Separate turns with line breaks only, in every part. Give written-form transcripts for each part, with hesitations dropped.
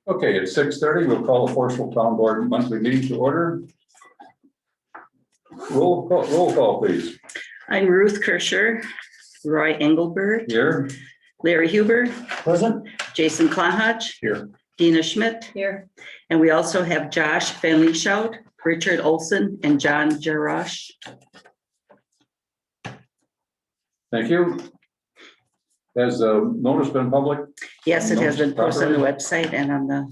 Okay, it's 6:30. We'll call the Forestville Town Board monthly meeting to order. Roll call, please.
I'm Ruth Kirscher, Roy Engelberg,
Here.
Larry Huber,
Present.
Jason Klahach,
Here.
Dina Schmidt here. And we also have Josh Van Lieshout, Richard Olson, and John Jarosh.
Thank you. Has the notice been public?
Yes, it has been posted on the
Properly.
website and on the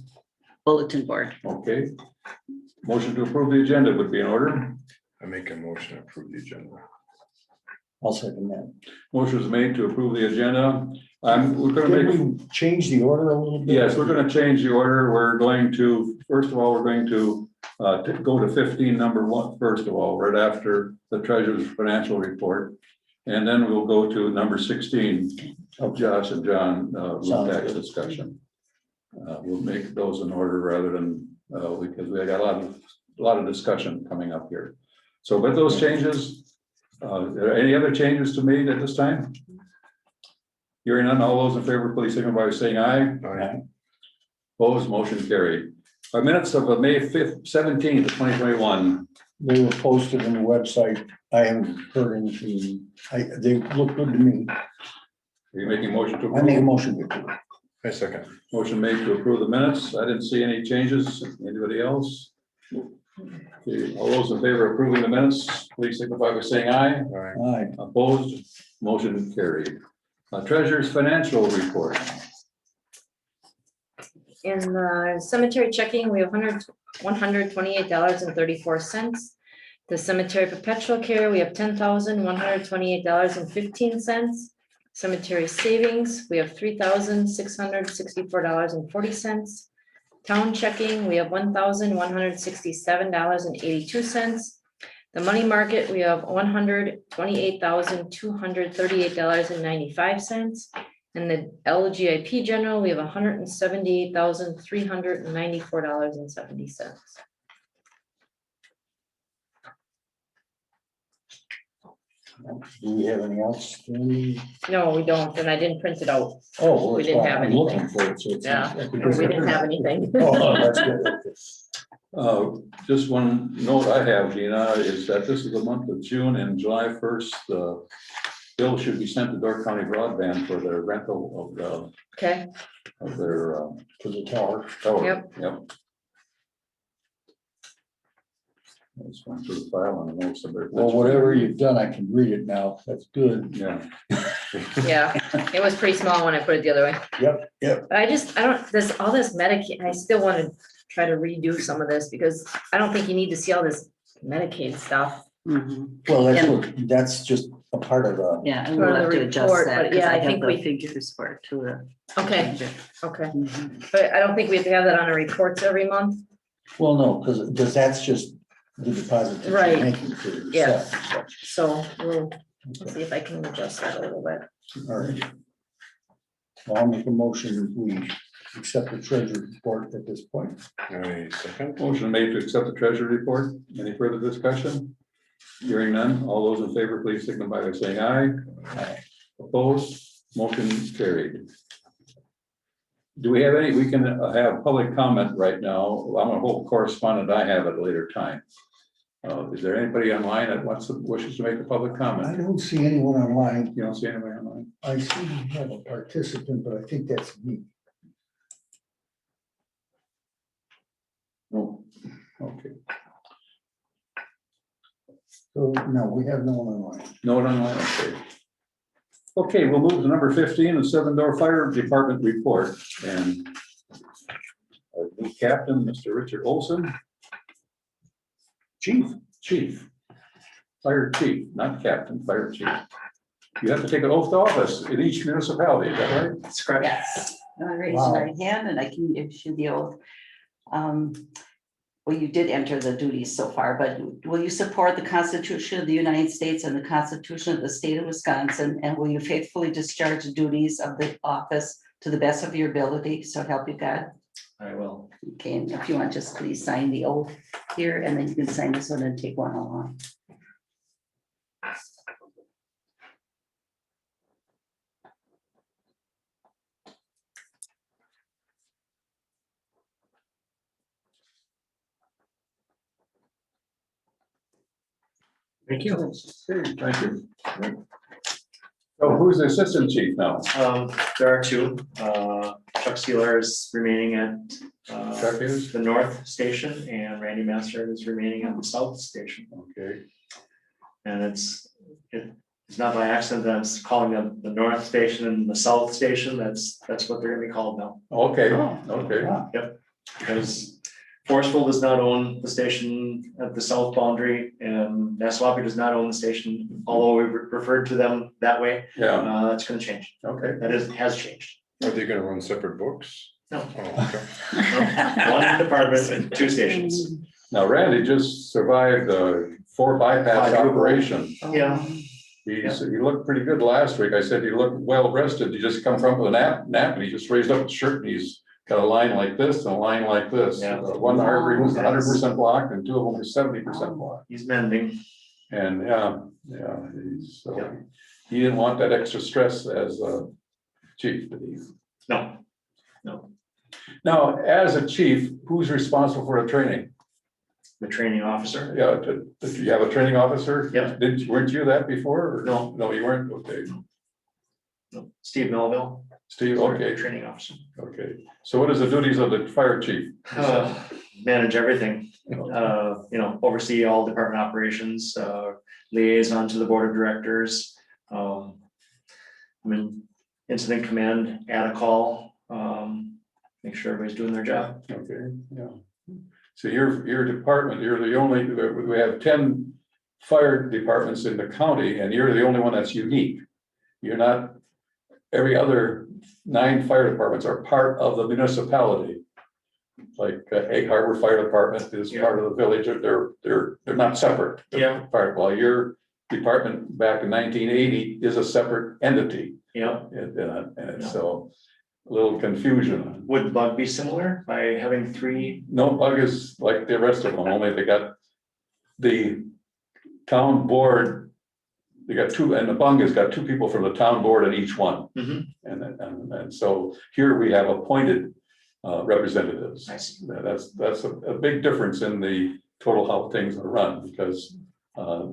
bulletin board.
Okay. Motion to approve the agenda would be in order.
I make a motion to approve the agenda. I'll second that.
Motion is made to approve the agenda. We're going to
Can
make.
we change the order a little bit?
Yes, we're going to change the order. We're going to, first of all, we're going to go to 15, number 1, first of all, right after the treasurer's financial report. And then we'll go to number 16 of Josh and John with tax discussion. We'll make those in order rather than because we got a lot of discussion coming up here. So with those changes, are there any other changes to made at this time? Hearing none, all those in favor, please signify by saying aye.
Aye.
Opposed, motion carried. Our minutes of May 5th, 17th, 2021.
They were posted on the website. I haven't heard anything. They look good to me.
Are you making a motion to
I make a
approve?
motion to approve. I second.
Motion made to approve the minutes. I didn't see any changes. Anybody else? Okay, all those in favor of approving the minutes, please signify by saying aye.
Aye.
Opposed, motion carried. Treasurer's financial report.
In the cemetery checking, we have $128.34. The cemetery perpetual care, we have $10,128.15. Cemetery savings, we have $3,664.40. Town checking, we have $1,167.82. The money market, we have $128,238.95. And the LGIP general, we have $178,394.70.
Do we have any else?
No, we don't, and I didn't print it out.
Oh, well,
We
that's
didn't
why
have
I'm
anything.
looking for it. So it's
Yeah,
not-
We didn't have anything.
Oh, that's good.
Just one note I have, Gina, is that this is the month of June and July 1st. The bill should be sent to Door County Broadband for their rental
Okay,
of their
For the tower.
tower.
Yep.
Yep. I just went through the file and notes of their.
Well, whatever you've done, I can read it now. That's good.
Yeah.
yeah, it was pretty small when I put it the other way.
Yep, yep.
But I don't, this, all this Medicaid, I still want to try to redo some of this because I don't think you need to see all this Medicaid stuff.
Mhm.
Well,
And-
that's just a part of the.
Yeah, and
Part
we'll
of
have
the
to adjust
report,
that
but
because
yeah,
I
I
have
think
the
we-
figures for it too.
Okay,
change it.
okay,
Mhm.
but I don't think we have to have that on our reports every month.
Well, no, because that's just the deposit. that you're
Right.
making for
Yeah.
yourself and such.
So we'll see if I can adjust that a little bit.
All right. Well, I'll make a motion, we accept the treasurer's report at this point.
Motion made to accept the treasury report. Any further discussion? Hearing none, all those in favor, please signify by saying aye.
Aye.
Opposed, motion carried. Do we have any, we can have public comment right now. I'm gonna hold correspondent I have at a later time. Is there anybody online that wishes to make a public
I
comment?
don't see anyone online.
You don't see anybody online?
I see we have a participant, but I think that's me.
No. Okay,
So, no, we have no one online.
no one online, okay. Okay, we'll move to number 15, the Seven Door Fire Department report, and our new captain, Mr. Richard Olson. Chief, fire chief, not captain, fire chief. You have to take an oath to office in each municipality, is that right?
That's correct. Yes. Now raise
Wow.
your right hand and I can issue the oath. Well, you did enter the duties so far, but will you support the Constitution of the United States and the Constitution of the State of Wisconsin? And will you faithfully discharge the duties of the office to the best of your ability? So help you God.
I will.
Okay, and if you want, just please sign the oath here and then you can sign this one and take one along.
Thank you.
Okay, thank you. So who's the assistant chief now?
There are two. Chuck Sealer is remaining at
Chuck is?
the north station, and Randy Master is remaining at the south station.
Okay,
And it's not by accident that I'm calling them the north station and the south station. That's what they're gonna be called now.
okay, okay.
Because Forestville does not own the station at the south boundary, and Nassau does not own the station, although we referred to them that way.
Yeah,
That's gonna change.
okay.
That has changed.
Are they gonna run separate books?
No.
Oh, okay.
One department and two stations.
Now Randy just survived a 4 bypass
Quadruple.
operation.
Yeah.
He looked pretty good last week. I said, you look well rested. You just come from with a nap and he just raised up his shirt and he's got a line like this and a line like this.
Yeah.
One artery was 100% blocked and 2 of them were 70% blocked.
He's mending.
And he didn't want that extra stress as a chief. Did he?
No.
Now, as a chief, who's responsible for the training?
The training officer.
Yeah, did you have a training officer?
Yeah.
Weren't you that before? Or-
No.
No, you weren't. Okay.
No. Steve Melville.
Steve, okay,
Training officer.
okay. So what is the duties of the fire chief?
Manage everything, oversee all department operations, liaison to the board of directors. Incident command, add a call, make sure everybody's doing their job.
Okay, yeah. So your department, you're the only, we have 10 fire departments in the county and you're the only one that's unique. You're not, every other 9 fire departments are part of the municipality. Like Egg Harbor Fire Department is part of the village, they're not separate.
Yeah.
While your department back in 1980 is a separate entity.
Yeah.
And so a little confusion.
Would Bug be similar by having 3?
No, Bug is like the rest of them, only they got the town board. They got 2, and the Bung has got 2 people from the town board in each one.
Mhm.
And so here we have appointed representatives.
I see.
That's a big difference in the total how things are run, because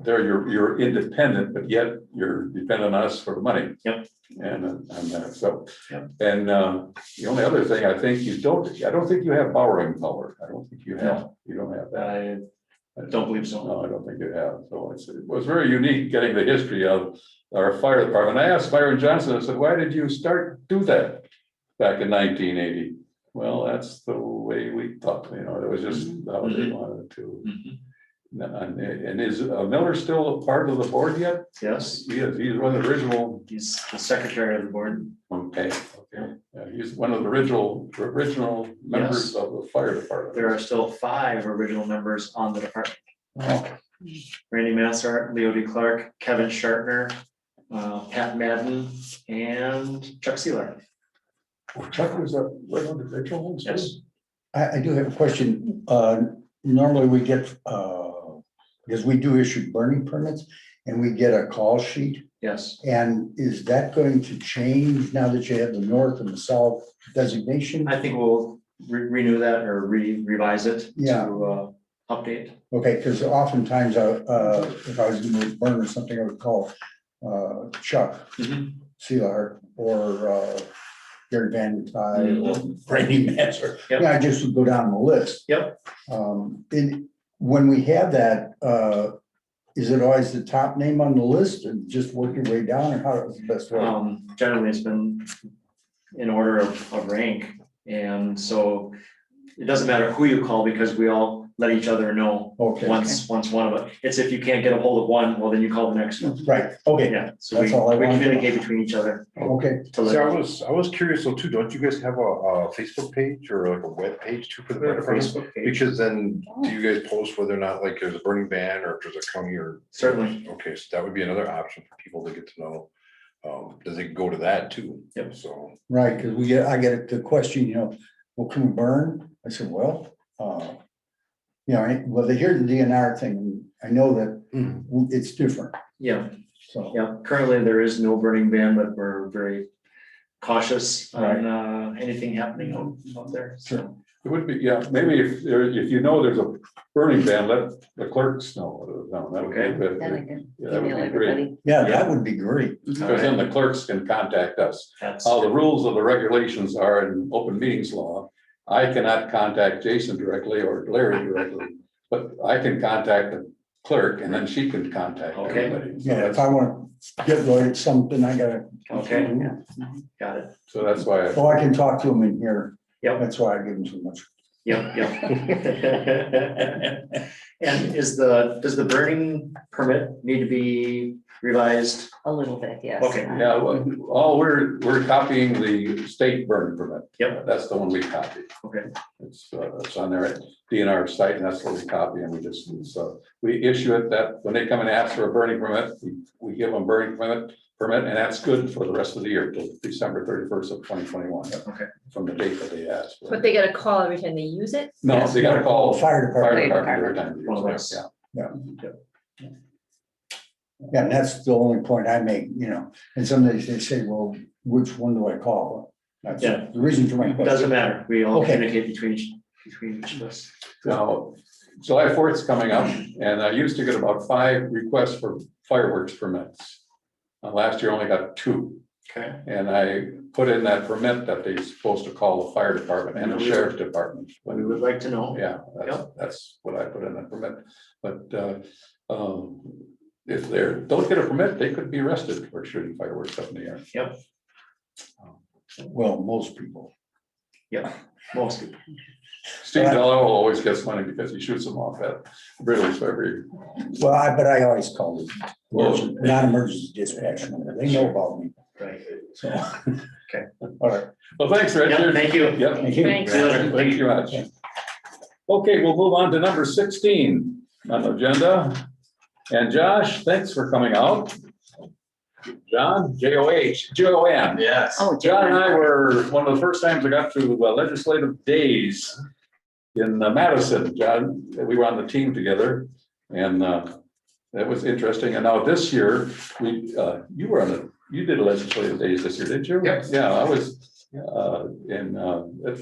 there you're independent, but yet you're dependent on us for the money.
Yep.
And so,
Yep.
and the only other thing, I think I don't think you have borrowing power. I don't think you have, you don't have that.
I don't believe so.
No, I don't think you have. So it was very unique getting the history of our fire department. I asked Byron Johnson, I said, why did you do that back in 1980? Well, that's the way we thought, it was just how they wanted to.
Mhm.
And is Miller still a part of the board yet?
Yes,
He is, he's one of the original,
he's the secretary of the board.
okay. Yeah, he's one of the original members
Yes.
of the fire department.
There are still 5 original members on the department.
Oh,
Randy Massart, Leo D. Clark, Kevin Shartner, Pat Madden, and Chuck Sealer.
Chuck was one of the original ones. too?
Yes.
I do have a question. Normally we get, because we do issue burning permits and we get a call sheet.
Yes.
And is that going to change now that you have the north and the south designation?
I think we'll renew that or revise it
Yeah.
to update.
Okay, because oftentimes, if I was gonna burn or something, I would call Chuck Sealer or Gary Van Tye or Randy Mansard.
Yep.
Yeah, I just would go down the list.
Yep.
And when we have that, is it always the top name on the list and just work your way down, or how is the best way?
Generally, it's been in order of rank, and so it doesn't matter who you call because we all let each other know
Okay.
once one of it. It's if you can't get a hold of one, well, then you call the next one.
Right, okay,
Yeah, so
That's all I
we
wanted to know.
communicate between each other.
okay.
To
See,
let
I was curious though too, don't you guys have a Facebook page or like a web page too for the fire
the
department?
Facebook page,
Because then do you guys post whether or not like there's a burning ban or if there's a county or?
certainly.
Okay, so that would be another option for people to get to know. Does it go to that too?
Yep.
So,
Right, because I get the question, well, can we burn? I said, well, well, they hear the DNR thing, and I know that it's different,
Yeah,
so.
yeah. Currently, there is no burning ban, but we're very cautious on anything happening out there. So
It would be, yeah, maybe if you know there's a burning ban, let the clerks know. No, that would be
Okay.
good.
Then I can
Yeah, that would
email
be great.
everybody.
Yeah, that would be great.
Because then the clerks can contact us.
That's,
How the rules of the regulations are in open meetings law, I cannot contact Jason directly or Larry directly, but I can contact the clerk and then she can contact
Okay.
everybody. So
Yeah, if
that's-
I want to get Lloyd something, I gotta.
okay, got it.
So that's why,
Oh, I can talk to him in here.
Yep.
That's why I give him so much.
Yep, yep. And does the burning permit need to be revised?
A little bit, yes.
Okay,
yeah, well, we're copying the state burn permit.
Yep.
That's the one we copy.
Okay,
It's on their DNR site and that's what we copy and we just, so we issue it that when they come and ask for a burning permit, we give them burning permit and that's good for the rest of the year till December 31st of 2021.
Okay.
From the date that they ask. for it.
But they get a call every time they use it?
No, they gotta call
Fire
fire
department.
department every time. they
One of
use
us.
it,
Yeah, and that's the only point I make, you know, and somebody they say, well, which one do I call? That's
Yeah.
the reason for my question.
doesn't matter. We all
Okay.
communicate between each of us.
Now, July 4th is coming up and I used to get about 5 requests for fireworks permits. Last year I only got 2.
Okay,
And I put in that permit that they're supposed to call the fire department and the sheriff's department.
we would like to know.
Yeah, that's what I put in that permit, but if they don't get a permit, they could be arrested for shooting fireworks up in the air.
Yep,
Well, most people.
yep, most people.
Steve Dello always gets money because he shoots them off at bridges every.
Well, but I always call it non-emergency dispatch. They know about me,
Right.
so.
Okay.
All right.
Well, thanks,
Yep,
Richard.
thank you.
Yep.
Thank you.
Thanks.
See you later.
Thank you much. Okay, we'll move on to number 16 on the agenda. And Josh, thanks for coming out. John, Jon.
Yes.
Oh,
John and I were, one of the first times I got to legislative days in Madison. John, we were on the team together and that was interesting. And now this year, you did legislative days this year, didn't you?
Yep.
Yeah, I was,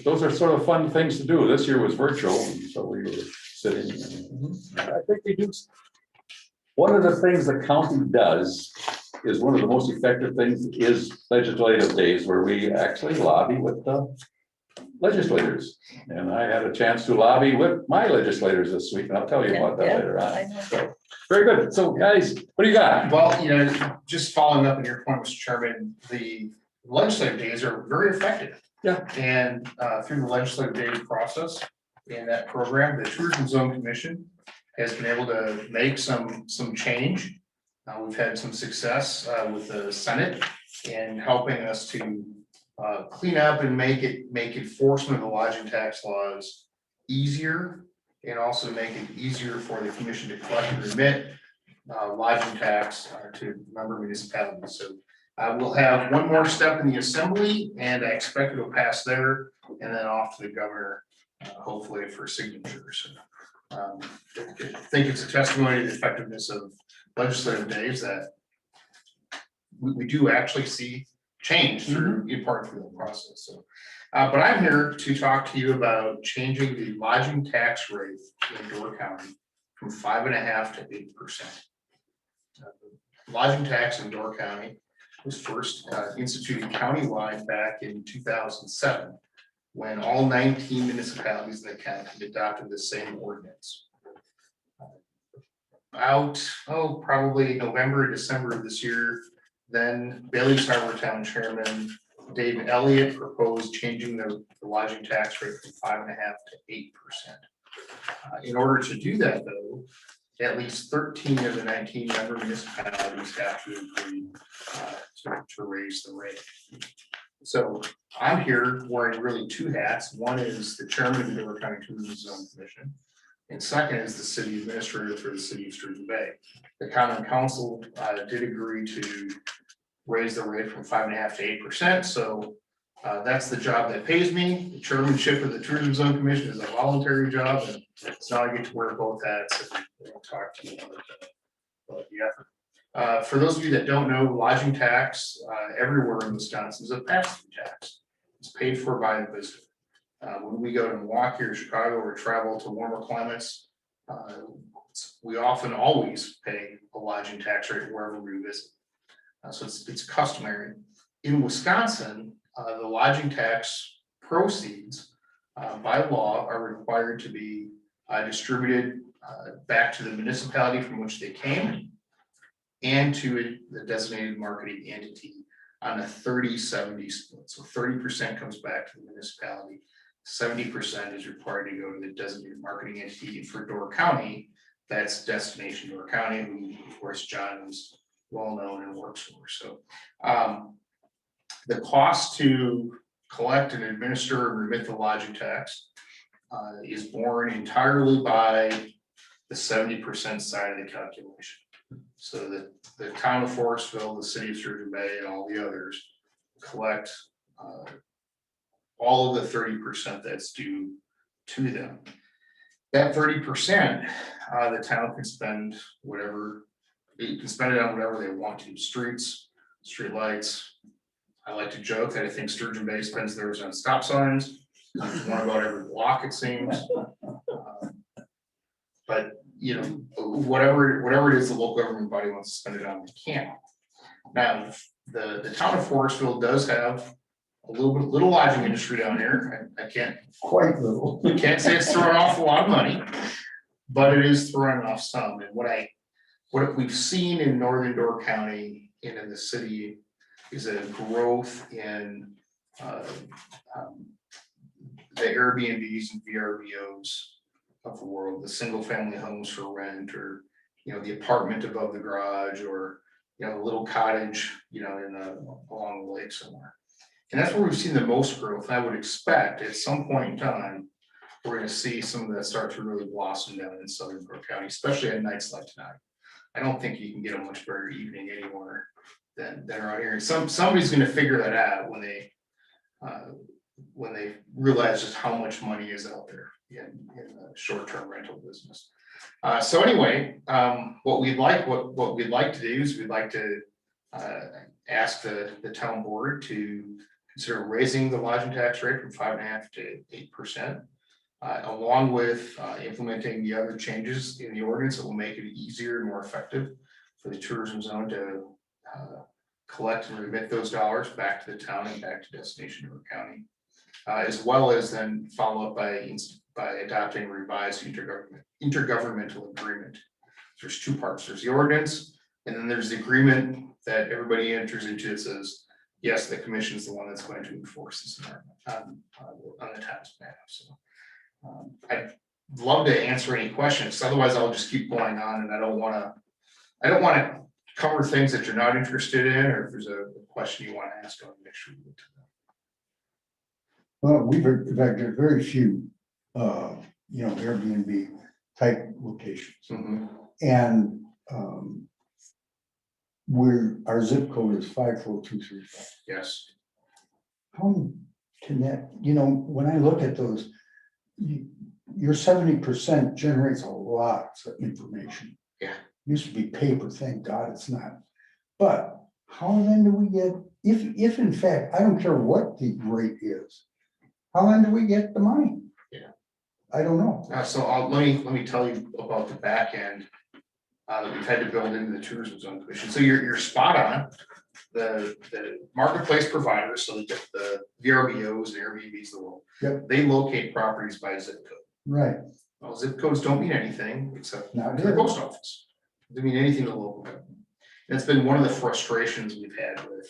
those are sort of fun things to do. This year was virtual, and so we were sitting. I think we do. One of the things the county does is one of the most effective things is legislative days where we actually lobby with the legislators. And I had a chance to lobby with my legislators this week, and I'll tell you about that
Yeah,
later
I
on.
know.
So, very good. So guys, what do you got?
Well, just following up on your point, Mr. Chairman, the legislative days are very effective.
Yeah.
And through the legislative days process in that program, the Tourism Zone Commission has been able to make some change. We've had some success with the Senate in helping us to clean up and make enforcement of the lodging tax laws easier, and also make it easier for the commission to collect and remit lodging tax to member municipalities. So we'll have one more step in the assembly, and I expect it'll pass there, and then off to the governor, hopefully for signatures. I think it's a testimony to the effectiveness of legislative days that we do actually see change through in part through the process. So, but I'm here to talk to you about changing the lodging tax rate in Door County from 5.5% to 8%. Lodging tax in Door County was first instituted countywide back in 2007, when all 19 municipalities in the county adopted the same ordinance. Probably November, December of this year, then Bailey's Harbor Town Chairman Dave Elliott proposed changing the lodging tax rate from 5.5% to 8%. In order to do that, though, at least 13 of the 19 member municipalities have to agree to raise the rate. So I'm here wearing really 2 hats. One is the chairman of the Door County Tourism Zone Commission, and second is the city administrator for the city of Sturgeon Bay. The common council did agree to raise the rate from 5.5% to 8%. So that's the job that pays me. The chairmanship of the Tourism Zone Commission is a voluntary job, and so I get to wear both hats and talk to you about the effort. For those of you that don't know, lodging tax everywhere in Wisconsin is a pass-through tax. It's paid for by the visitor. When we go to Milwaukee or Chicago or travel to warmer climates, we often always pay a lodging tax rate wherever we visit. So it's customary. In Wisconsin, the lodging tax proceeds by law are required to be distributed back to the municipality from which they came and to the designated marketing entity on a 30-70 split. So 30% comes back to the municipality, 70% is required to go to the designated marketing entity. For Door County, that's Destination Door County, who of course John is well known and works for. So the cost to collect and administer and remit the lodging tax is borne entirely by the 70% side of the calculation. So that the town of Forestville, the city of Sturgeon Bay, and all the others collect all of the 30% that's due to them. That 30%, the town can spend whatever, you can spend it on whatever they want to, streets, street lights. I like to joke that I think Sturgeon Bay spends theirs on stop signs, one about every block it seems. But you know, whatever it is the local government body wants to spend it on, they can. Now, the town of Forestville does have a little lodging industry down here. I can't
Quite little.
say it's throwing off a lot of money, but it is throwing off some. And what we've seen in Northern Door County and in the city is a growth in the Airbnbs and VRBOs of the world, the single family homes for rent, or you know, the apartment above the garage, or you know, a little cottage, you know, along the lake somewhere. And that's where we've seen the most growth. I would expect at some point in time, we're going to see some of that start to really blossom down in Southern Door County, especially at nights like tonight. I don't think you can get a much better evening anywhere than around here. And somebody's going to figure that out when they realize just how much money is out there in the short-term rental business. So anyway, what we'd like to do is we'd like to ask the town board to consider raising the lodging tax rate from 5.5% to 8%, along with implementing the other changes in the ordinance that will make it easier and more effective for the tourism zone to collect and remit those dollars back to the town and back to Destination Door County, as well as then follow up by adopting a revised intergovernmental agreement. There's two parts. There's the ordinance, and then there's the agreement that everybody enters into that says, yes, the commission is the one that's going to enforce this on the town's behalf. So I'd love to answer any questions. Otherwise, I'll just keep going on, and I don't want to cover things that you're not interested in, or if there's a question you want to ask, I'll make sure you get to that.
Well, we've had very few, you know, Airbnb type locations.
Mm-hmm.
And our zip code is 54235.
Yes.
How can that, you know, when I look at those, your 70% generates a lot of information.
Yeah.
Used to be paper, thank God it's not. But how then do we get, if in fact, I don't care what the rate is, how then do we get the money?
Yeah.
I don't know.
So let me tell you about the back end that we've had to build into the tourism zone commission. So you're spot on. The marketplace providers, so the VRBOs and Airbnbs of the world,
Yep.
They locate properties by zip code.
Right.
Well, zip codes don't mean anything except
Not
to the
here.
post office. They mean anything to local government. And it's been one of the frustrations we've had with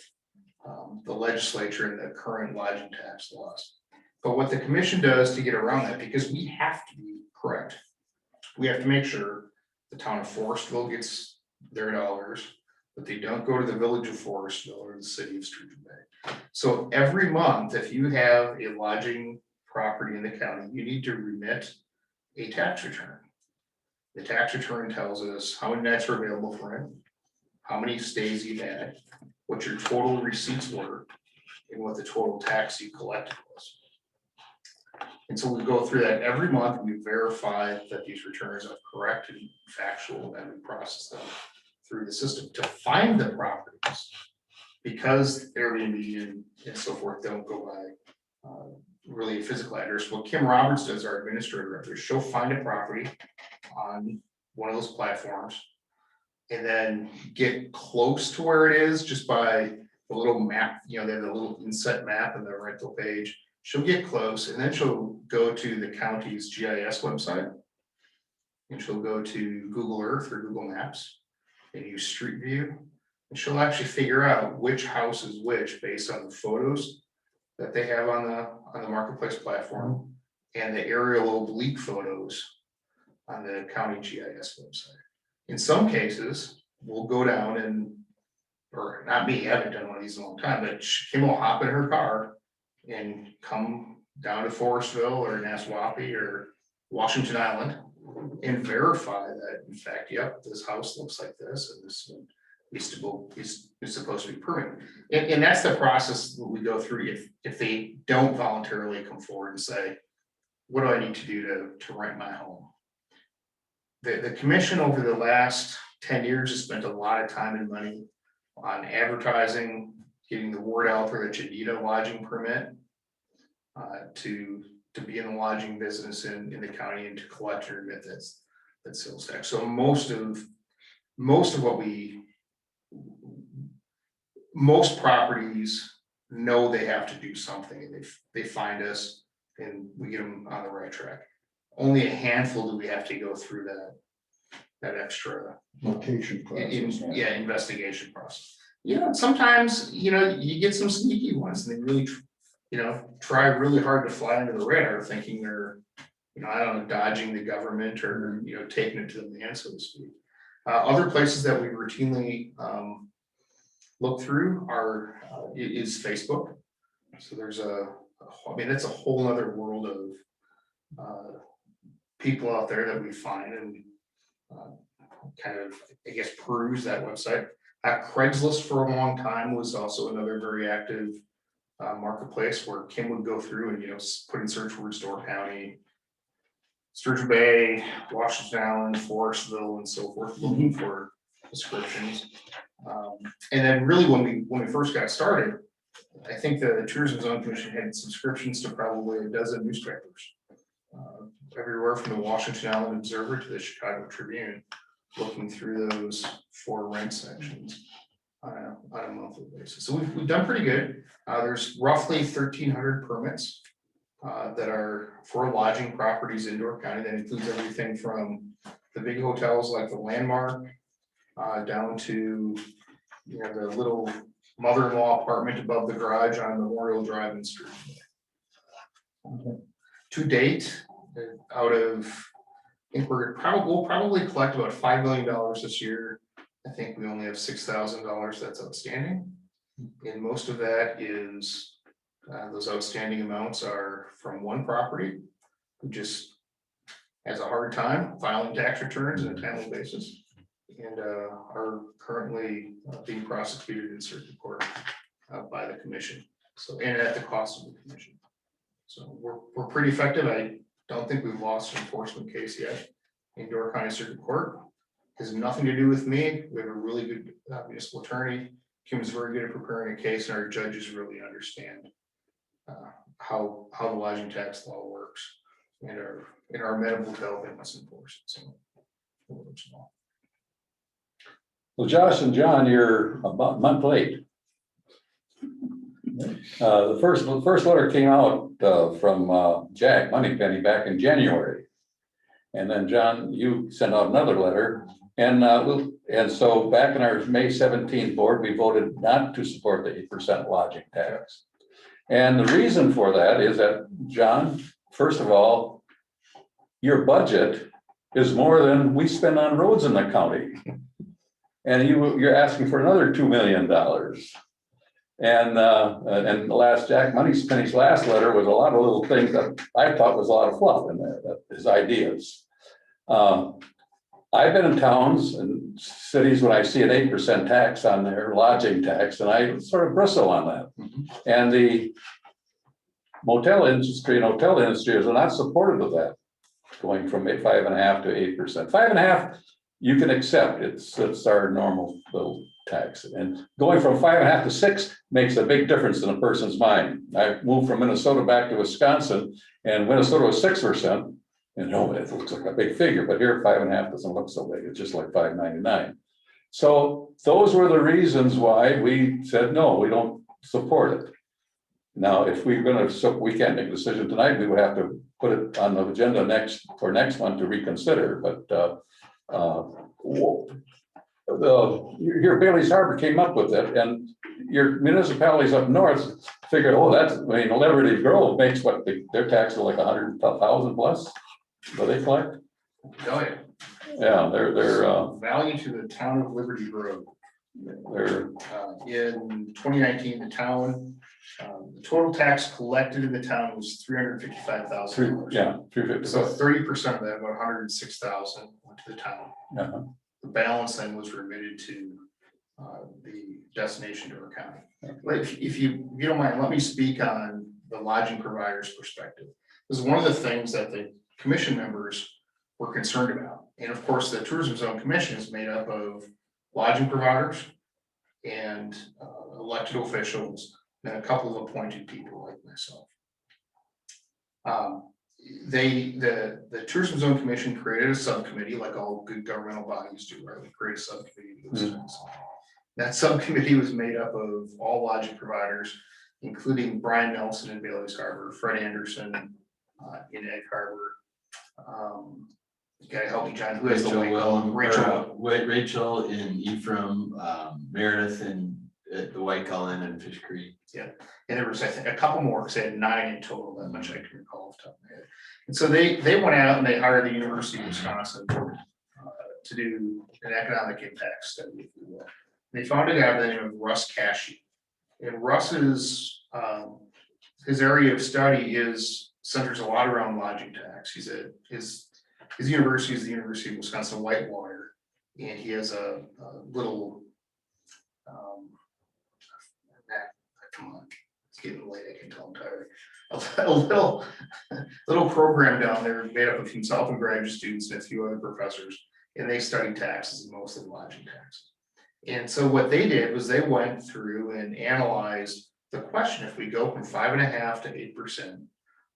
the legislature and the current lodging tax laws. But what the commission does to get around that, because we have to be correct, we have to make sure the town of Forestville gets their dollars, but they don't go to the village of Forestville or the city of Sturgeon Bay. So every month, if you have a lodging property in the county, you need to remit a tax return. The tax return tells us how many nights are available for rent, how many stays you had, what your total receipts were, and what the total tax you collected was. And so we go through that every month. We verify that these returns are correct and factual, and we process them through the system to find the properties, because Airbnb and so forth don't go by really a physical address. What Kim Roberts does, our administrator, is she'll find a property on one of those platforms. And then get close to where it is just by the little map, they have a little inset map in the rental page. She'll get close and then she'll go to the county's GIS website. And she'll go to Google Earth or Google Maps and use Street View. And she'll actually figure out which house is which based on the photos that they have on the marketplace platform and the aerial oblique photos on the county GIS website. In some cases, we'll go down and, or not me, I haven't done one of these in a long time, but Kim will hop in her car and come down to Forestville or Nasswaupee or Washington Island and verify that, in fact, yep, this house looks like this and this is supposed to be permanent. And that's the process that we go through if they don't voluntarily come forward and say, what do I need to do to rent my home? The commission over the last 10 years has spent a lot of time and money on advertising, getting the word out there that you need a lodging permit to be in the lodging business in the county and to collect or remit that sales tax. So most properties know they have to do something, and they find us and we get them on the right track. Only a handful do we have to go through that extra
Location process.
Investigation process. Sometimes, you get some sneaky ones and they really, try really hard to fly under the radar thinking they're, I don't know, dodging the government or, taking it to the man, so to speak. Other places that we routinely look through is Facebook. So there's it's a whole other world of people out there that we find and kind of, peruse that website. Craigslist for a long time was also another very active marketplace where Kim would go through and, put in search words Door County, Sturgeon Bay, Washington Island, Forestville, and so forth, looking for descriptions. And then really when we first got started, I think the Tourism Zone Commission had subscriptions to probably a dozen newspapers. Everywhere from the Washington Island Observer to the Chicago Tribune, looking through those for rent sections on a monthly basis. So we've done pretty good. There's roughly 1,300 permits that are for lodging properties in Door County. That includes everything from the big hotels like the Landmark down to the little mother-in-law apartment above the garage on Memorial Drive in Sturgeon Bay. To date, out of, I think we'll probably collect about $5 million this year. I think we only have $6,000 that's outstanding. And most of that is, those outstanding amounts are from one property who just has a hard time filing tax returns on a timely basis and are currently being prosecuted in circuit court by the commission. So, and at the cost of the commission. So we're pretty effective. I don't think we've lost an enforcement case yet in Door County Circuit Court. It has nothing to do with me. We have a really good municipal attorney. Kim is very good at preparing a case, and our judges really understand how the lodging tax law works and are amenable to helping us enforce it. So it works well.
Well, Josh and John, you're about a month late. The first letter came out from Jack Moneypenny back in January. And then John, you sent out another letter. And so back in our May 17th board, we voted not to support the 8% lodging tax. And the reason for that is that, John, first of all, your budget is more than we spend on roads in the county. And you're asking for another $2 million. And the last Jack Moneypenny's last letter was a lot of little things that I thought was a lot of fluff in there, his ideas. I've been in towns and cities when I see an 8% tax on their lodging tax, and I sort of bristle on that. And the motel industry and hotel industry is not supportive of that, going from 5.5% to 8%. 5.5% you can accept. It's our normal little tax. And going from 5.5 to 6 makes a big difference in a person's mind. I moved from Minnesota back to Wisconsin, and Minnesota was 6%. And no, it looks like a big figure, but here 5.5 doesn't look so big. It's just like 5.99. So those were the reasons why we said, no, we don't support it. Now, if we're gonna, so we can't make a decision tonight, we would have to put it on the agenda next month to reconsider, but your Bailey's Harbor came up with it, and your municipalities up north figured, oh, that's, I mean, Liberty Grove makes what, their tax is like 100,000 plus, what they collect?
Oh, yeah.
Yeah, they're
Value to the town of Liberty Grove. In 2019, the town, the total tax collected in the town was $355,000.
yeah, 350.
So 30% of that, about 106,000, went to the town.
Uh-huh.
The balance then was remitted to the destination Door County. But if you don't mind, let me speak on the lodging provider's perspective. This is one of the things that the commission members were concerned about. And of course, the Tourism Zone Commission is made up of lodging providers and elected officials, and a couple of appointed people like myself. The Tourism Zone Commission created a subcommittee, like all good governmental bodies do, right? We create a subcommittee to do those things. That subcommittee was made up of all lodging providers, including Brian Nelson in Bailey's Harbor, Fred Anderson in Egg Harbor. You gotta help me, John, who has the
Rachel and Ephraim, Meredith and the White Cullen and Fish Creek.
Yeah, and there was, I think, a couple more, because they had 9 in total, that much I can recall off the top of my head. And so they went out and they hired the University of Wisconsin to do an economic impact study, if you will. They found a guy by the name of Russ Cashy. And Russ's his area of study centers a lot around lodging tax. His university is the University of Wisconsin Whitewater, and he has a little come on, it's getting late, I can tell I'm tired. A little program down there made up of himself and graduate students and a few other professors, and they study taxes, mostly lodging taxes. And so what they did was they went through and analyzed the question: if we go from 5.5 to 8%,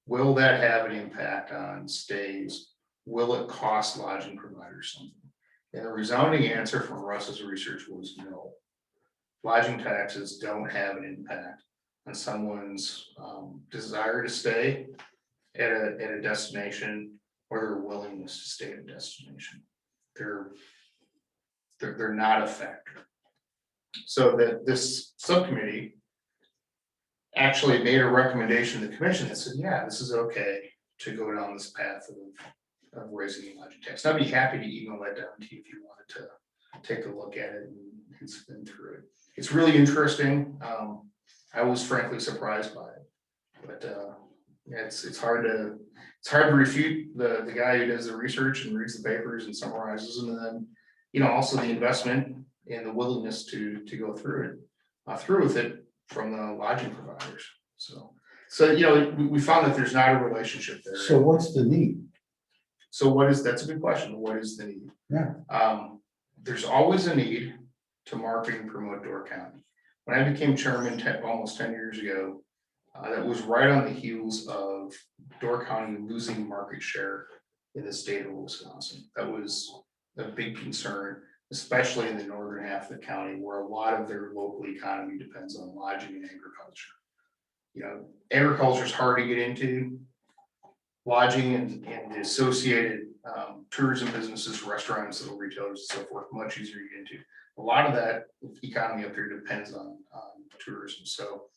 will that have an impact on stays? Will it cost lodging providers something? And the resounding answer from Russ's research was no. Lodging taxes don't have an impact on someone's desire to stay at a destination or their willingness to stay at a destination. They're not a factor. So that this subcommittee actually made a recommendation to the commission that said, yeah, this is okay to go down this path of raising the lodging tax. And I'd be happy to email that down to you if you wanted to take a look at it and spin through it. It's really interesting. I was frankly surprised by it, but it's hard to refute the guy who does the research and reads the papers and summarizes them, and then also the investment and the willingness to go through with it from the lodging providers. So we found that there's not a relationship there.
So what's the need?
So that's a good question. What is the need?
Yeah.
There's always a need to market and promote Door County. When I became chairman almost 10 years ago, that was right on the heels of Door County losing market share in the state of Wisconsin. That was a big concern, especially in the northern half of the county, where a lot of their local economy depends on lodging and agriculture. Agriculture is hard to get into. Lodging and the associated tourism businesses, restaurants, little retailers, and so forth, much easier to get into. A lot of that economy up there depends on tourism. So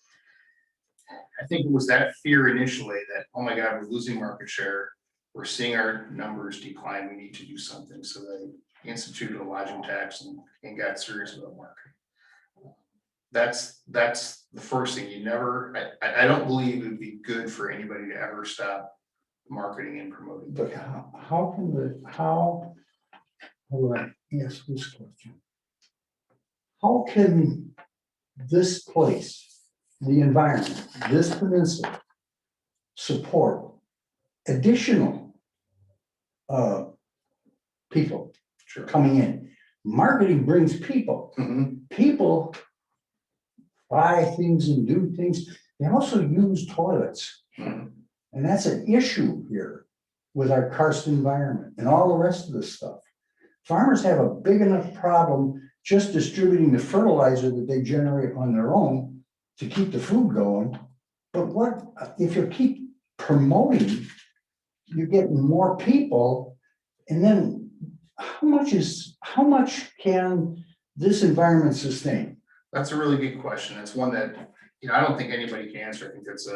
I think it was that fear initially that, oh my God, we're losing market share. We're seeing our numbers decline. We need to do something. So they instituted a lodging tax and got serious about marketing. That's the first thing. I don't believe it would be good for anybody to ever stop marketing and promoting.
But how will I ask this question? How can this place, the environment, this peninsula, support additional people coming in? Marketing brings people. People buy things and do things. They also use toilets. And that's an issue here with our karst environment and all the rest of this stuff. Farmers have a big enough problem just distributing the fertilizer that they generate on their own to keep the food going. But what, if you keep promoting, you get more people, and then how much can this environment sustain?
That's a really good question. It's one that, I don't think anybody can answer. I think that's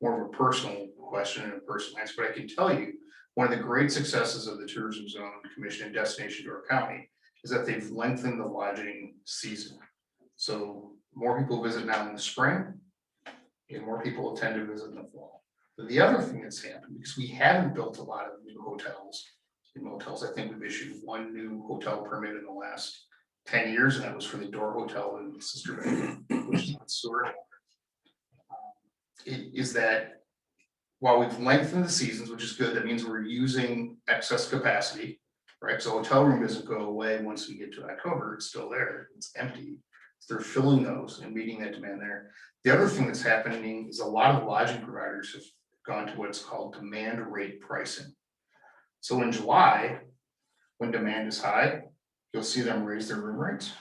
more of a personal question and a personal answer, but I can tell you, one of the great successes of the Tourism Zone Commission and Destination Door County is that they've lengthened the lodging season. So more people visit now in the spring, and more people tend to visit in the fall. But the other thing that's happened, because we haven't built a lot of new hotels and motels, I think we've issued one new hotel permit in the last 10 years, and that was for the Door Hotel in Sister Bay, which is on sewer. Is that while we've lengthened the seasons, which is good, that means we're using excess capacity, right? So hotel room doesn't go away once we get to October, it's still there, it's empty. So they're filling those and meeting that demand there. The other thing that's happening is a lot of lodging providers have gone to what's called demand rate pricing. So in July, when demand is high, you'll see them raise their room rates,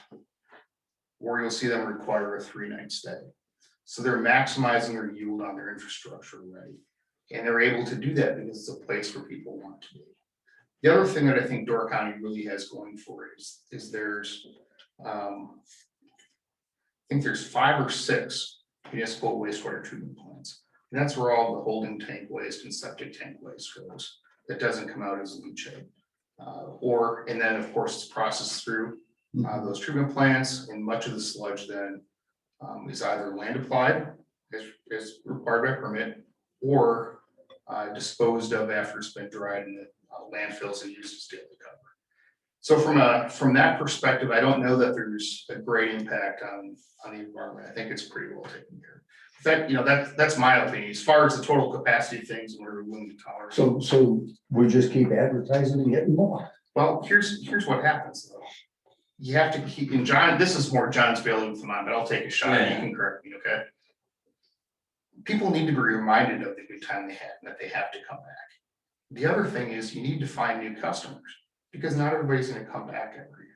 or you'll see them require a 3-night stay. So they're maximizing their yield on their infrastructure, right? And they're able to do that because it's a place where people want to be. The other thing that I think Door County really has going for it is there's, I think there's 5 or 6 municipal wastewater treatment plants. And that's where all the holding tank waste and septic tank waste goes. That doesn't come out as leachate. And then of course it's processed through those treatment plants, and much of the sludge then is either land applied as required by permit, or disposed of after it's been dried in the landfills and used as daily cover. So from that perspective, I don't know that there's a great impact on the environment. I think it's pretty well taken care of. In fact, that's my opinion. As far as the total capacity of things and we're willing to tolerate.
So we just keep advertising and getting more.
Well, here's what happens though. You have to keep, and John, this is more John's bailiwick than mine, but I'll take a shot. You can correct me, okay? People need to be reminded of the good time they had and that they have to come back. The other thing is you need to find new customers, because not everybody's going to come back every year.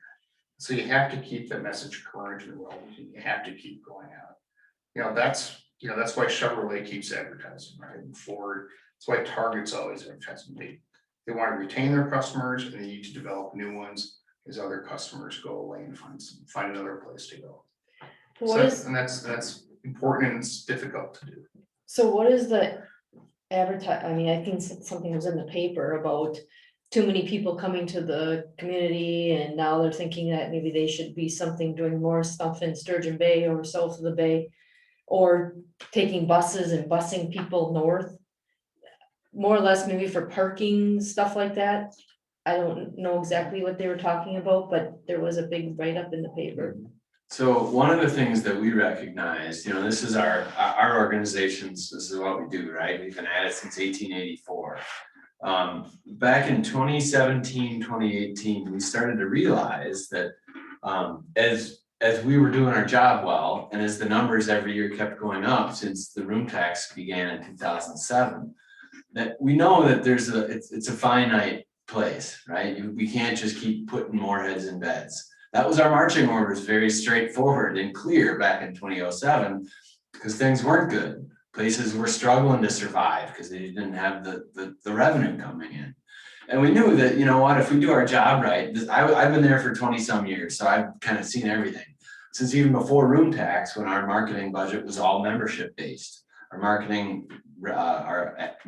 So you have to keep the message current and relevant. You have to keep going out. That's why Chevrolet keeps advertising, right? And Ford. That's why Target's always advertising. They want to retain their customers, and they need to develop new ones as other customers go away and find another place to go. That's important, and it's difficult to do.
So what is the I think something was in the paper about too many people coming to the community, and now they're thinking that maybe they should be doing more stuff in Sturgeon Bay or south of the bay, or taking buses and busing people north, more or less maybe for parking, stuff like that. I don't know exactly what they were talking about, but there was a big write-up in the paper.
So one of the things that we recognize, this is our organizations, this is what we do, right? We've been at it since 1884. Back in 2017, 2018, we started to realize that as we were doing our job well, and as the numbers every year kept going up since the room tax began in 2007, that we know that it's a finite place, right? We can't just keep putting more heads in beds. That was our marching orders, very straightforward and clear back in 2007, because things weren't good. Places were struggling to survive because they didn't have the revenue coming in. And we knew that, if we do our job right, I've been there for 20 some years, so I've kind of seen everything. Since even before room tax, when our marketing budget was all membership based, our marketing budget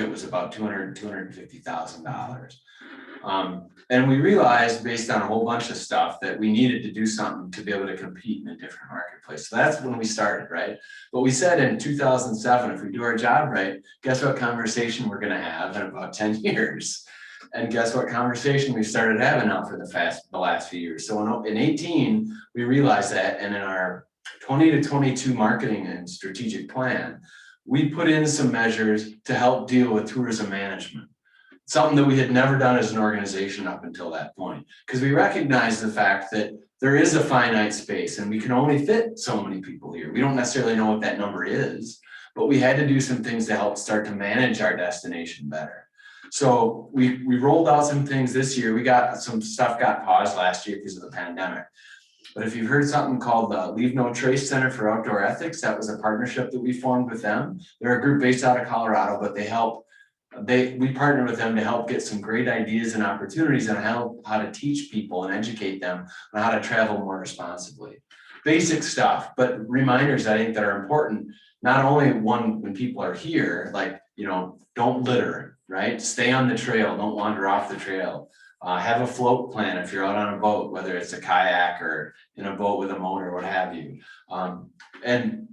was about $250,000. And we realized, based on a whole bunch of stuff, that we needed to do something to be able to compete in a different marketplace. So that's when we started, right? But we said in 2007, if we do our job right, guess what conversation we're going to have in about 10 years? And guess what conversation we started having now for the last few years? So in 18, we realized that, and in our 20 to 22 marketing and strategic plan, we put in some measures to help deal with tourism management. something that we had never done as an organization up until that point. Because we recognize the fact that there is a finite space and we can only fit so many people here. We don't necessarily know what that number is, but we had to do some things to help start to manage our destination better. So we rolled out some things this year. We got some stuff got paused last year because of the pandemic. But if you've heard something called the Leave No Trace Center for Outdoor Ethics, that was a partnership that we formed with them. They're a group based out of Colorado, but we partnered with them to help get some great ideas and opportunities on how to teach people and educate them on how to travel more responsibly. Basic stuff, but reminders I think that are important, not only when people are here, like, don't litter, right? Stay on the trail, don't wander off the trail. Have a float plan if you're out on a boat, whether it's a kayak or in a boat with a motor, what have you. And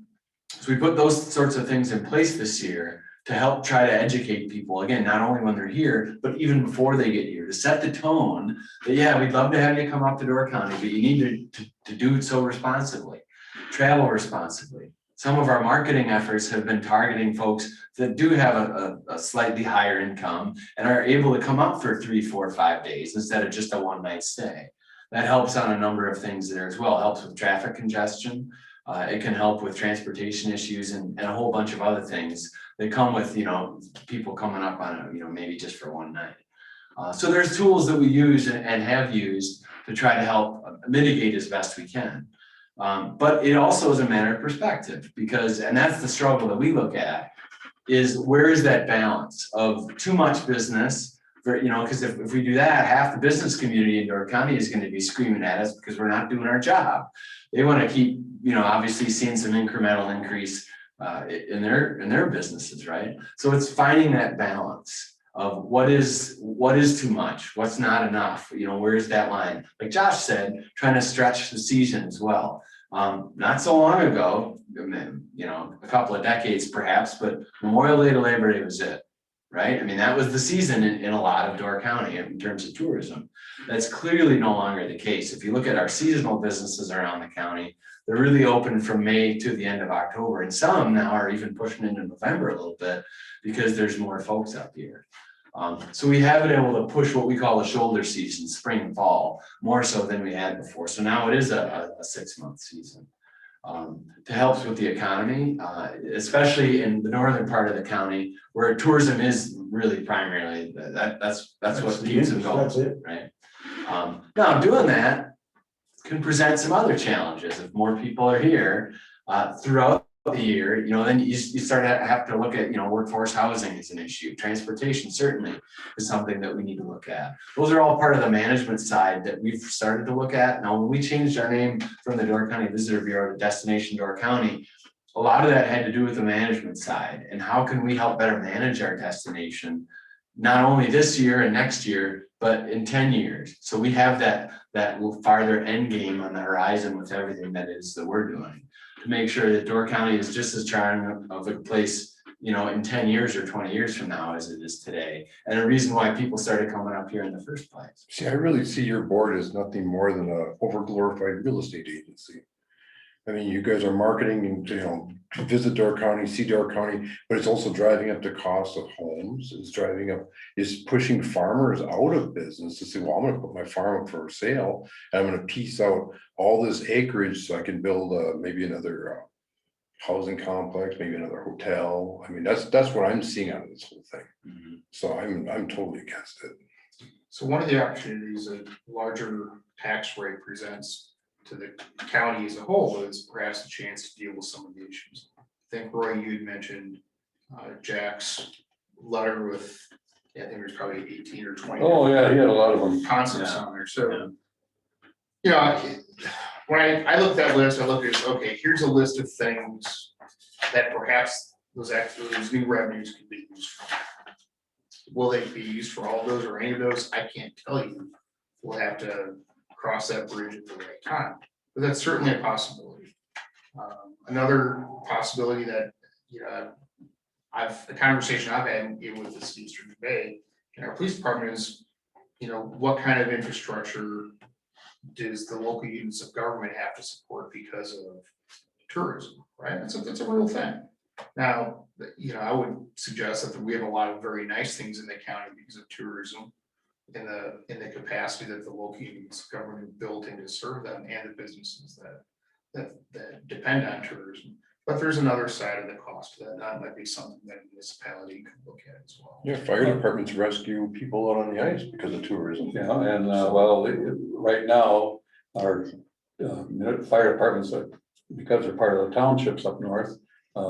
so we put those sorts of things in place this year to help try to educate people, again, not only when they're here, but even before they get here, to set the tone that, yeah, we'd love to have you come up to Door County, but you need to do it so responsibly, travel responsibly. Some of our marketing efforts have been targeting folks that do have a slightly higher income and are able to come up for 3, 4, 5 days instead of just a one-night stay. That helps on a number of things there as well. It helps with traffic congestion. It can help with transportation issues and a whole bunch of other things that come with, people coming up on it, maybe just for one night. So there's tools that we use and have used to try to help mitigate as best we can. But it also is a matter of perspective and that's the struggle that we look at, is where is that balance of too much business, because if we do that, half the business community in Door County is going to be screaming at us because we're not doing our job. They want to keep, obviously seeing some incremental increase in their businesses, right? So it's finding that balance of what is too much, what's not enough, where's that line? Like Josh said, trying to stretch the season as well. Not so long ago, a couple of decades perhaps, but Memorial Day to Labor Day was it, right? I mean, that was the season in a lot of Door County in terms of tourism. That's clearly no longer the case. If you look at our seasonal businesses around the county, they're really open from May to the end of October, and some now are even pushing into November a little bit because there's more folks up here. So we have been able to push what we call a shoulder season, spring and fall, more so than we had before. So now it is a 6-month season. To help with the economy, especially in the northern part of the county where tourism is really primarily, that's what keeps them going,
that's it.
right? Now doing that can present some other challenges. If more people are here throughout the year, then you start to have to look at, workforce housing is an issue. Transportation certainly is something that we need to look at. Those are all part of the management side that we've started to look at. Now, when we changed our name from the Door County Visitor Bureau to Destination Door County, a lot of that had to do with the management side and how can we help better manage our destination, not only this year and next year, but in 10 years. So we have that farther end game on the horizon with everything that we're doing, to make sure that Door County is just as charming of a place, in 10 years or 20 years from now as it is today. And a reason why people started coming up here in the first place.
See, I really see your board as nothing more than a overglorified real estate agency. I mean, you guys are marketing and, to visit Door County, see Door County, but it's also driving up the cost of homes. It's pushing farmers out of business to say, well, I'm going to put my farm up for sale and I'm going to piece out all this acreage so I can build maybe another housing complex, maybe another hotel. I mean, that's what I'm seeing out of this whole thing.
Mm-hmm.
So I'm totally against it.
So one of the opportunities a larger tax rate presents to the county as a whole is perhaps a chance to deal with some of the issues. I think Roy, you'd mentioned Jack's letter with, I think there's probably 18 or 20.
Oh, yeah, he had a lot of them.
Concepts on there. So, when I looked at that list, I looked at, okay, here's a list of things that perhaps those new revenues could be used for. Will they be used for all of those or any of those? I can't tell you. We'll have to cross that bridge at the right time, but that's certainly a possibility. Another possibility that, the conversation I've had with the Eastern Bay and our police department is, what kind of infrastructure does the local units of government have to support because of tourism, right? That's a real thing. Now, you know, I would suggest that we have a lot of very nice things in the county because of tourism. In the capacity that the local units of government built in to serve them and the businesses that depend on tourism. But there's another side of the cost that might be something that a municipality could look at as well.
Yeah, fire departments rescue people out on the ice because of tourism.
Yeah, and well, right now, our fire departments, because they're part of the townships up north,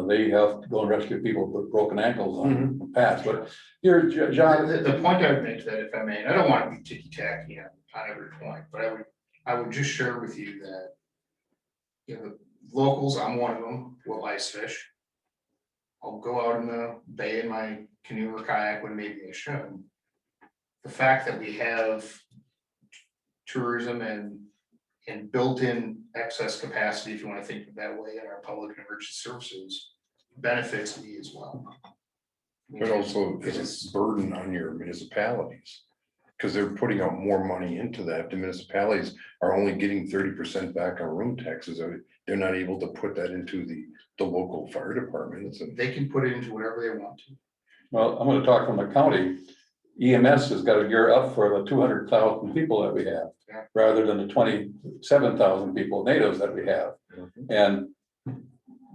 they have to go and rescue people with broken ankles on the path. But here, John.
The point I would make to that, if I may, and I don't want to be ticky-tacky on every point, but I would just share with you that, you know, the locals, I'm one of them, will ice fish. I'll go out in the bay in my canoe or kayak when maybe I shouldn't. The fact that we have tourism and built-in excess capacity, if you want to think of it that way, in our public and emergency services benefits me as well.
But also it's a burden on your municipalities. Because they're putting out more money into that. The municipalities are only getting 30% back on room taxes. They're not able to put that into the local fire departments. And
They can put it into whatever they want to.
Well, I'm gonna talk from the county. EMS has got to gear up for the 200,000 people that we have,
Yeah.
rather than the 27,000 people natives that we have. And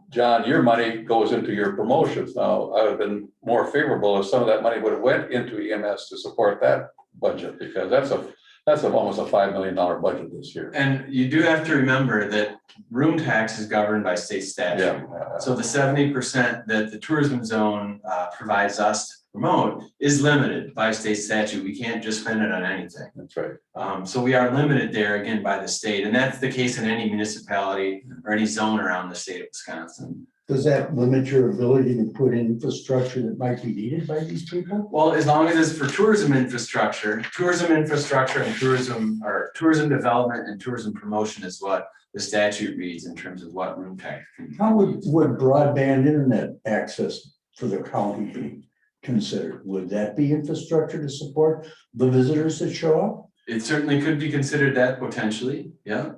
John, your money goes into your promotions. Now, I would have been more favorable if some of that money would have went into EMS to support that budget, because that's almost a $5 million budget this year.
And you do have to remember that room tax is governed by state statute.
Yeah.
So the 70% that the tourism zone provides us to promote is limited by state statute. We can't just spend it on anything.
That's right.
So we are limited there again by the state, and that's the case in any municipality or any zone around the state of Wisconsin.
Does that limit your ability to put in infrastructure that might be needed by these people?
Well, as long as it's for tourism infrastructure and tourism development and tourism promotion is what the statute reads in terms of what room tax.
How would broadband internet access for the county be considered? Would that be infrastructure to support the visitors that show up?
It certainly could be considered that potentially, yeah,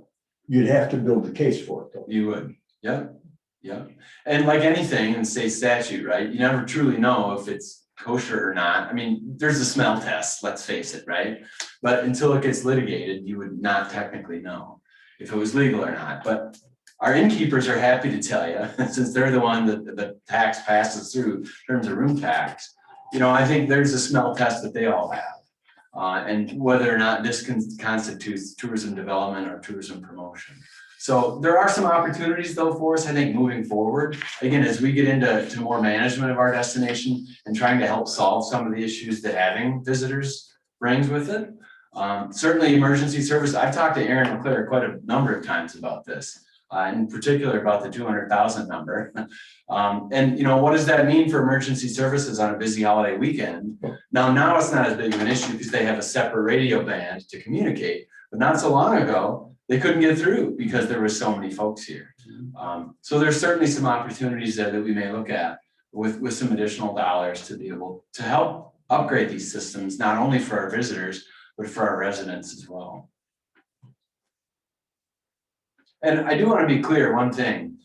You'd have to build the case for it though.
you would, yeah. Yeah, and like anything in state statute, right, you never truly know if it's kosher or not. I mean, there's a smell test, let's face it, right? But until it gets litigated, you would not technically know if it was legal or not. But our innkeepers are happy to tell you, since they're the one that the tax passes through in terms of room tax. You know, I think there's a smell test that they all have. And whether or not this constitutes tourism development or tourism promotion. So there are some opportunities though for us, I think, moving forward. Again, as we get into more management of our destination and trying to help solve some of the issues that having visitors brings with it. Certainly emergency service, I've talked to Aaron McClure quite a number of times about this, in particular about the 200,000 number. And you know, what does that mean for emergency services on a busy holiday weekend? Now it's not as big of an issue because they have a separate radio band to communicate, but not so long ago, they couldn't get through because there were so many folks here. So there's certainly some opportunities there that we may look at with some additional dollars to be able to help upgrade these systems, not only for our visitors, but for our residents as well. And I do want to be clear, one thing,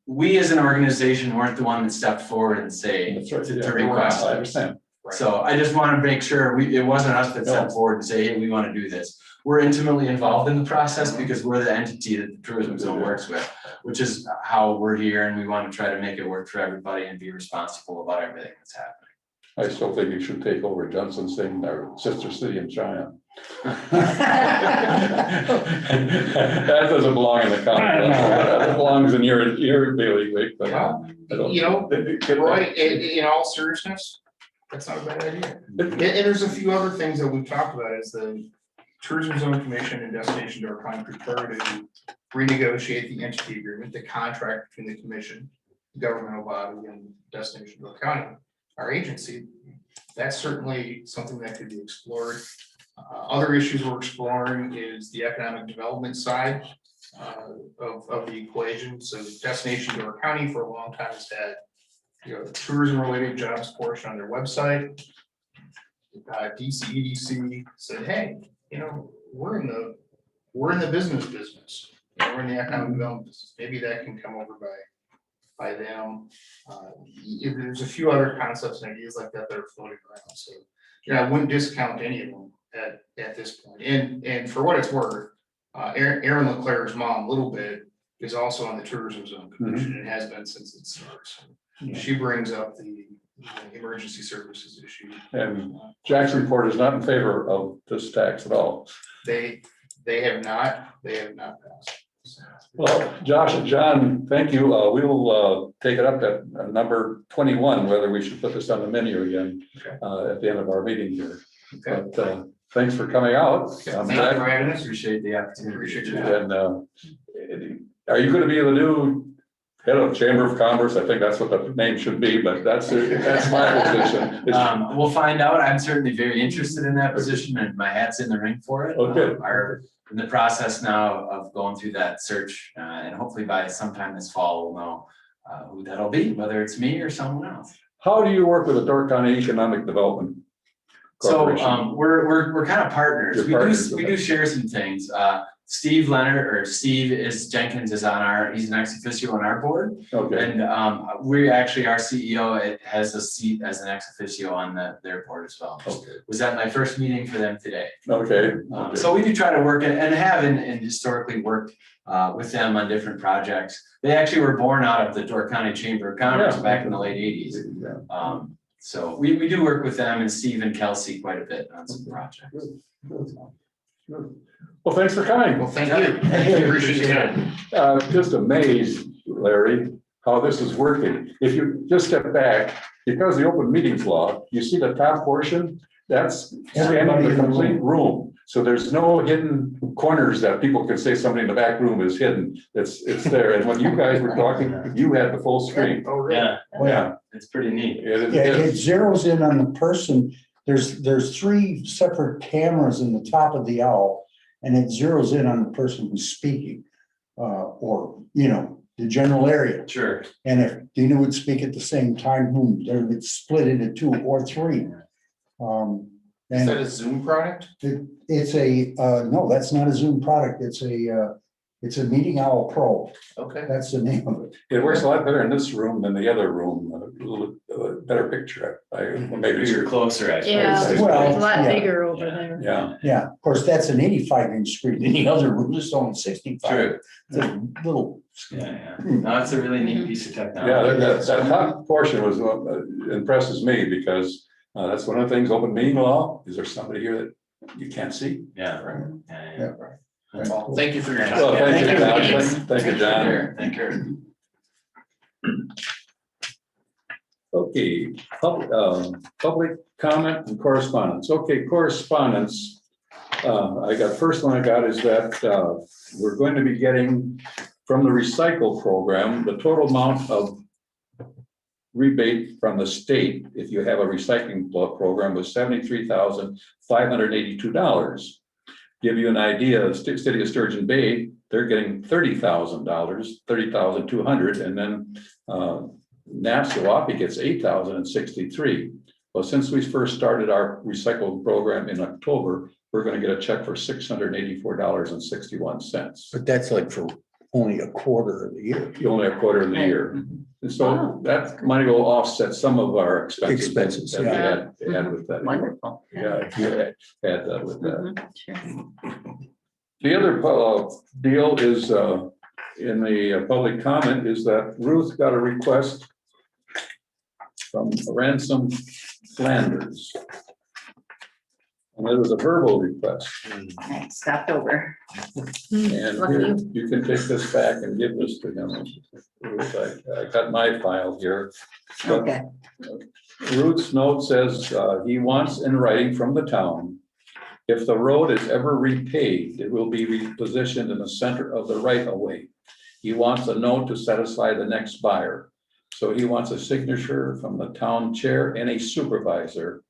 we as an organization weren't the one that stepped forward and say
That's right,
to
yeah.
request
I
it.
understand.
So I just want to make sure it wasn't us that stepped forward and say, hey, we want to do this. We're intimately involved in the process because we're the entity that the tourism zone works with, which is how we're here, and we want to try to make it work for everybody and be responsible about everything that's happening.
I still think you should take over Johnson City, our sister city in China. That doesn't belong in the county. That belongs in your bailiwick, but.
Well, you know, Roy, in all seriousness, that's not a bad idea. And there's a few other things that we've talked about as the Tourism Zone Commission and Destination Door County prepare to renegotiate the entity agreement, the contract between the commission, governmental body, and Destination Door County, our agency. That's certainly something that could be explored. Other issues we're exploring is the economic development side of the equation. So Destination Door County for a long time has had, you know, tourism related jobs portion on their website. DCEDC said, hey, you know, we're in the business. You know, we're in the economic development business. Maybe that can come over by them. There's a few other concepts and ideas like that that are floating around, so, I wouldn't discount any of them at this point. And for what it's worth, Aaron Leclerc's mom, Little Bit, is also on the Tourism Zone Commission and has been since it starts. She brings up the emergency services issue.
And Jack's report is not in favor of this tax at all.
They have not passed.
Well, Josh and John, thank you. We will take it up at number 21, whether we should put this on the menu again at the end of our meeting here.
Okay.
But thanks for coming out.
Okay,
I'm
thank you
glad-
for having us.
Appreciate the opportunity.
Appreciate you.
And are you going to be the new head of Chamber of Commerce? I think that's what the name should be, but that's my position.
We'll find out. I'm certainly very interested in that position and my hat's in the ring for it.
Okay.
Are in the process now of going through that search, and hopefully by sometime this fall, we'll know who that'll be, whether it's me or someone else.
How do you work with the Door County Economic Development
So
Corporation?
we're kind of partners.
You're
We
partners
do
with
we do
them.
share some things. Steve Jenkins is on he's an ex officio on our board.
Okay,
And we actually, our CEO has a seat as an ex officio on their board as well.
okay,
Was at my first meeting for them today.
okay.
So we do try to work and have and historically worked with them on different projects. They actually were born out of the Door County Chamber of Commerce
Yeah.
back in the late 80s.
Yeah.
So we do work with them and Steve and Kelsey quite a bit on some projects.
Well, thanks for coming.
Well, thank
Yeah,
you.
thank you.
Appreciate it.
Just amazed, Larry, how this is working. If you just step back, because the open meetings law, you see the top portion, that's scanning the complete room. So there's no hidden corners that people can say somebody in the back room is hidden. It's there. And when you guys were talking, you had the full screen.
Oh, really?
Yeah,
Yeah.
it's pretty neat.
It
Yeah, it
is.
zeroes in on the person. There's three separate cameras in the top of the owl. And it zeroes in on the person who's speaking, or, the general area.
Sure.
And if Dina would speak at the same time, boom, then it's split into two or three.
Is that
And
a Zoom product?
it's no, that's not a Zoom product. It's a Meeting Owl Pro.
Okay.
That's the name of it.
It works a lot better in this room than the other room. A little better picture. Maybe
You're
you're
closer, I suppose.
Yeah,
Well,
it's a lot
yeah.
bigger over there.
Yeah.
Yeah, of course, that's an 85-inch screen. In the other room, it's only 65.
True.
It's a little.
Yeah. No, it's a really neat piece of technology.
Yeah, that top portion was impresses me because that's one of the things, open meeting law. Is there somebody here that you can't see?
Yeah, right.
Yeah.
Well, thank you for your
Well,
time.
thank you, John.
Thanks.
Thank you, John.
Sure, thank you.
Okay, public comment and correspondence. Okay, correspondence. I got, first one I got is that we're going to be getting from the recycle program, the total amount of rebate from the state, if you have a recycling program, was $73,582. Give you an idea, city of Sturgeon Bay, they're getting $30,000, $30,200, and then Nassau gets $8,063. Well, since we first started our recycling program in October, we're going to get a check for $684.61.
But that's like for only a quarter of the year.
Only a quarter of the year. And so that money will offset some of our expenses. That we had with that.
Wonderful.
Yeah, if you had that with that.
Sure.
The other deal is in the public comment is that Ruth got a request from Ransom Flanders. And it was a verbal request.
Right, stopped over.
And here, you can take this back and give this to him. I got my file here. But
Okay.
Ruth's note says he wants in writing from the town, if the road is ever repaid, it will be repositioned in the center of the right of way. He wants a note to satisfy the next buyer. So he wants a signature from the town chair and a supervisor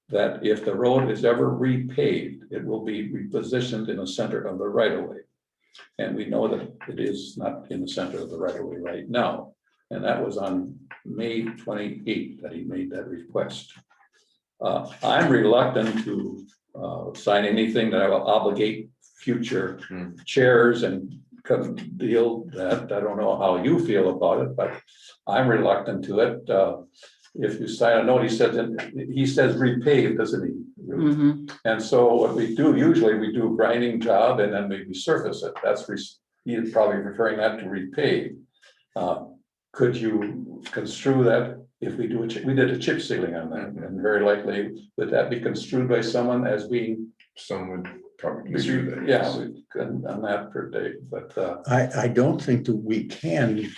that if the road is ever repaid, it will be repositioned in the center of the right of way. And we know that it is not in the center of the right of way right now. And that was on May 28th that he made that request. I'm reluctant to sign anything that I will obligate future chairs and deal that, I don't know how you feel about it, but I'm reluctant to it. If you sign a note, he says repave, doesn't he?
Mhm.
And so what we do, usually we do a grinding job and then we resurface it. He's probably referring that to repave. Could you construe that if we do we did a chip sealing on that, and very likely, would that be construed by someone as being?
Some would probably do that.
Yeah, we can on that per day, but
I don't think that we can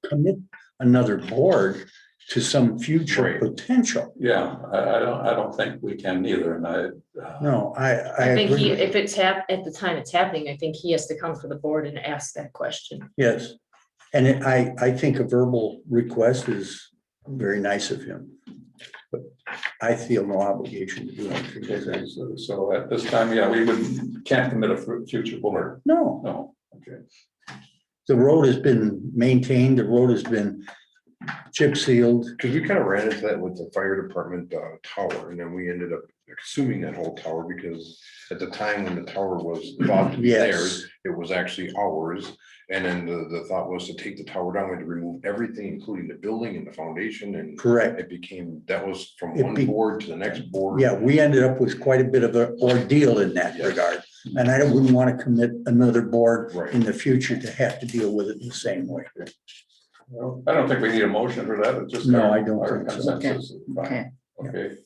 commit another board to some future
Right.
potential.
yeah, I don't think we can either, and
No, I
I think
agree
he,
with you.
if it's at the time it's happening, I think he has to come to the board and ask that question.
Yes. And I think a verbal request is very nice of him. But I feel no obligation to do anything with
okay,
that.
so at this time, yeah, we can't commit a future board.
No,
No, okay.
the road has been maintained, the road has been chip sealed.
Because we kind of ran into that with the fire department tower, and then we ended up assuming that whole tower, because at the time when the tower was thought to be
Yes.
theirs, it was actually ours. And then the thought was to take the tower down, we had to remove everything, including the building and the foundation, and
Correct.
it became, that was from
It
one
be-
board to the next board.
Yeah, we ended up with quite a bit of an ordeal in that
Yes.
regard. And I wouldn't want to commit another board
Right.
in the future to have to deal with it the same way.
Well, I don't think we need a motion for that, it's just.
No,
our-
I don't
our
think so.
consensus is fine.
Okay.
Okay.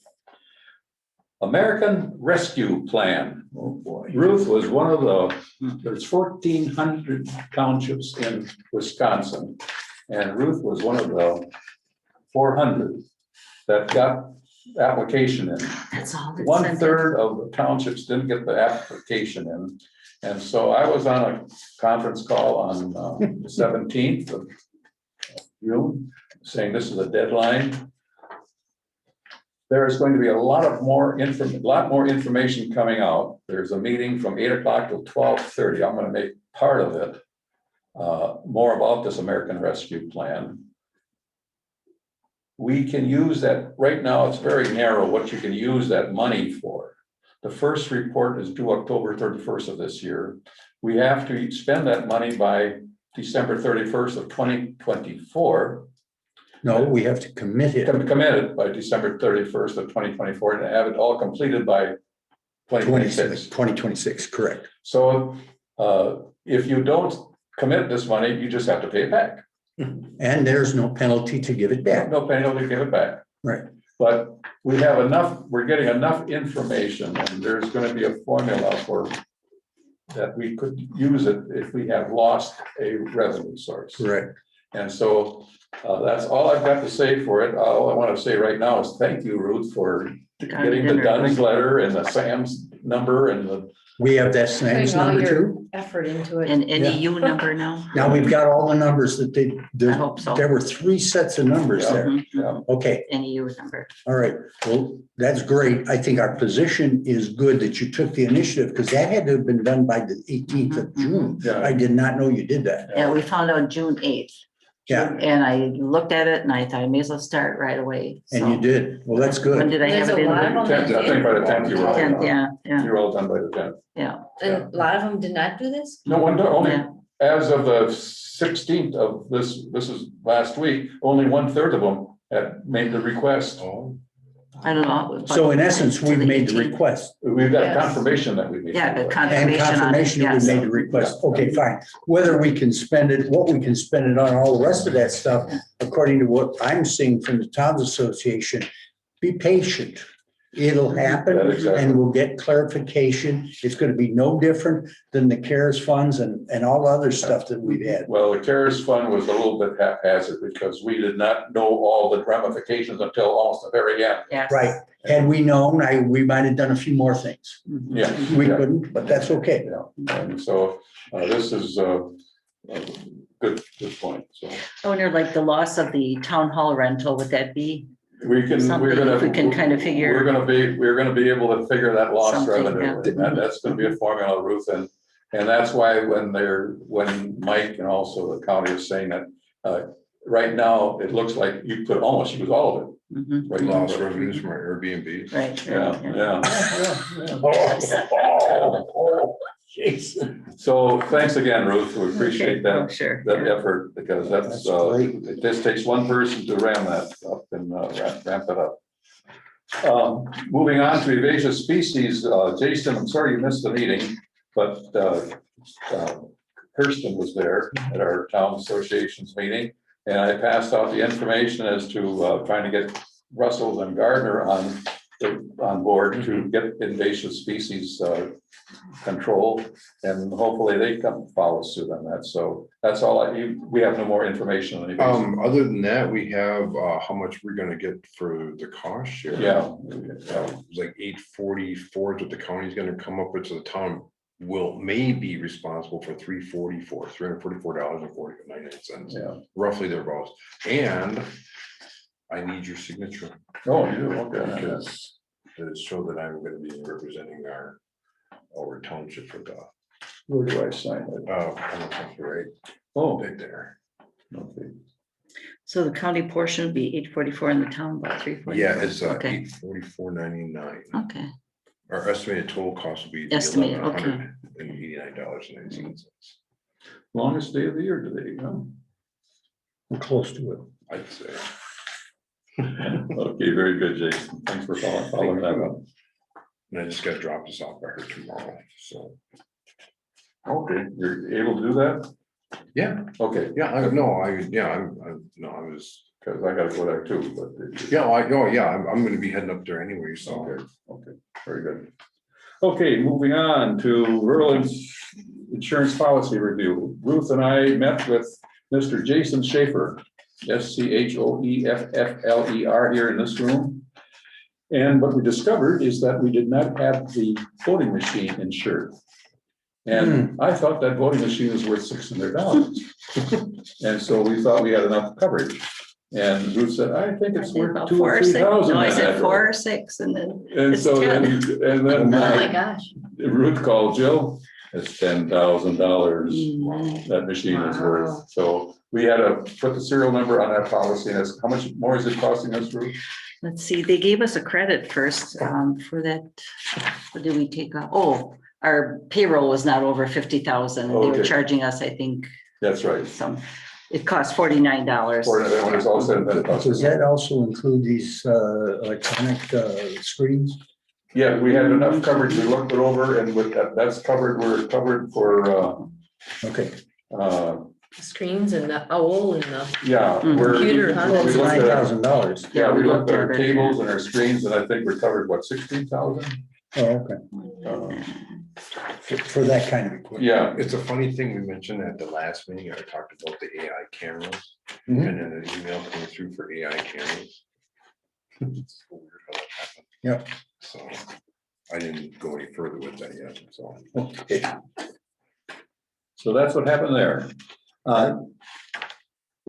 American Rescue Plan.
Oh, boy.
Ruth was one of there's 1,400 townships in Wisconsin. And Ruth was one of the 400 that got the application in.
That's all. that's
One
sent in.
third of the townships didn't get the application in. And so I was on a conference call on the 17th of June, saying this is a deadline. There's going to be a lot more information coming out. There's a meeting from 8 o'clock till 12:30. I'm going to make part of it more about this American Rescue Plan. We can use that, right now, it's very narrow what you can use that money for. The first report is due October 31st of this year. We have to spend that money by December 31st of 2024.
No, we have to commit it.
Committed by December 31st of 2024 and have it all completed by 2026.
2026, correct.
So if you don't commit this money, you just have to pay it back.
And there's no penalty to give it back.
No penalty to give it back.
Right.
But we have enough, we're getting enough information, and there's going to be a formula for that we could use it if we have lost a revenue source.
Correct.
And so that's all I've got to say for it. All I want to say right now is thank you, Ruth, for getting the Dunn's letter and the Sam's number and the.
We have that Sam's
Putting all
number
your
too.
effort into it.
And NEU number now?
Now we've got all the numbers that
I hope so.
there were 3 sets of numbers there.
Mhm,
Yeah.
Okay,
NEU number.
all right. Well, that's great. I think our position is good that you took the initiative because that had to have been done by the 18th of June.
Yeah.
I did not know you did that.
Yeah, we found out June 8th.
Yeah,
And I looked at it and I thought I may as well start right away.
and you
So,
did. Well, that's
When
good.
did I have
There's
it
a
in?
lot of them.
I think by the 10th you were all
10th,
done.
yeah,
You were all done by the 10th.
yeah.
And a lot of them did not do this?
No wonder, only
Yeah.
as of the 16th of this is last week, only 1/3 of them had made the request.
Oh,
I don't know.
So in essence,
To
we've made the
18th.
request
We've got
Yes.
confirmation that we made.
Yeah,
the
the
request.
and
confirmation on it,
confirmation that we
yes.
made the request. Okay, fine. Whether we can spend it, what we can spend it on, all the rest of that stuff, according to what I'm seeing from the Towns Association, be patient. It'll happen
That exactly.
and we'll get clarification. It's gonna be no different than the CARES funds and all the other stuff that we've had.
Well, the CARES fund was a little bit haphazard because we did not know all the ramifications until almost the very end.
Yes.
Right. Had we known, we might have done a few more things.
Mhm.
Yeah.
We
yeah,
couldn't, but that's okay.
Yeah, and so this is a good point, so.
I wonder, like the loss of the town hall rental, would that be?
We're
Something
gonna.
if we can kind of figure-
We're gonna be able to figure that lost
Something,
revenue,
yeah.
and that's gonna be a formula, Ruth, and that's why when Mike and also the county is saying that, right now, it looks like you could almost use all of it.
Mhm,
Right,
lost revenues from our Airbnb.
Right.
Yeah,
right,
yeah.
Jason.
So thanks again, Ruth. We appreciate
Okay, oh,
that,
sure.
that effort, because that's,
That's great.
it just takes one person to ram that up and ramp it up. Moving on to invasive species, Jason, I'm sorry you missed the meeting, but Kirsten was there at our town association's meeting, and I passed out the information as to trying to get Russell and Gardner on board to get invasive species control, and hopefully they come follow suit on that. So that's all we have no more information on anything.
Other than that, we have, how much we're gonna get for the cost share.
Yeah.
It's like 844 is what the county's gonna come up with, so the town may be responsible for $344.49,
Yeah.
roughly thereabouts. And I need your signature.
Oh, you do, okay.
Because to show that I'm gonna be representing our township for the,
Where do I sign it?
I don't think you're right,
Oh,
right there.
okay.
So the county portion would be 844 in the town, about 340.
Yeah, it's
Okay.
$844.99.
Okay,
Our estimated total cost will be
Estimated, okay.
$1,189.97.
Longest day of the year today, huh?
We're close to it.
I'd say.
Okay, very good, Jason. Thanks for following that up.
And I just gotta drop this off by her tomorrow, so.
Okay, you're able to do that?
Yeah,
Okay,
yeah, I was,
because I gotta go there too, but.
I'm gonna be heading up there anyway, so.
Okay, very good. Okay, moving on to rural insurance policy review. Ruth and I met with Mr. Jason Schaefer, SCHOEFFLER, here in this room. And what we discovered is that we did not have the voting machine insured. And I thought that voting machine was worth $600. And so we thought we had enough coverage. And Ruth said, I think it's worth
about
2,000
4
or
or 6.
3,000.
No, I said 4 or 6, and then
And
it's
so
10.
then,
Oh my gosh.
Ruth called Jill, it's $10,000 that machine is
Wow.
worth. So we had to put the serial number on that policy, and it's, how much more is it costing us, Ruth?
Let's see, they gave us a credit first for that. What did we take off? Oh, our payroll was not over 50,000. They were
Okay.
charging us, I think,
That's right.
it cost $49.
For that, when it's all said and done, it costs
Does
us-
that also include these electronic screens?
Yeah, we had enough coverage, we looked it over, and with that, that's covered, we're covered for,
Okay.
Screens and the owl and the,
yeah. we're-
Computer, huh?
we
Well, it's
looked at our-
$9,000.
Yeah, we looked at our
at it.
tables and our screens, and I think we're covered, what, 16,000?
Oh, okay. For that kind of equipment.
Yeah,
It's a funny thing, we mentioned at the last meeting, I talked about the AI cameras,
Mhm.
and then an email came through for AI cameras. It's so weird how that happened.
Yep.
So I didn't go any further with that yet, so.
okay. So that's what happened there.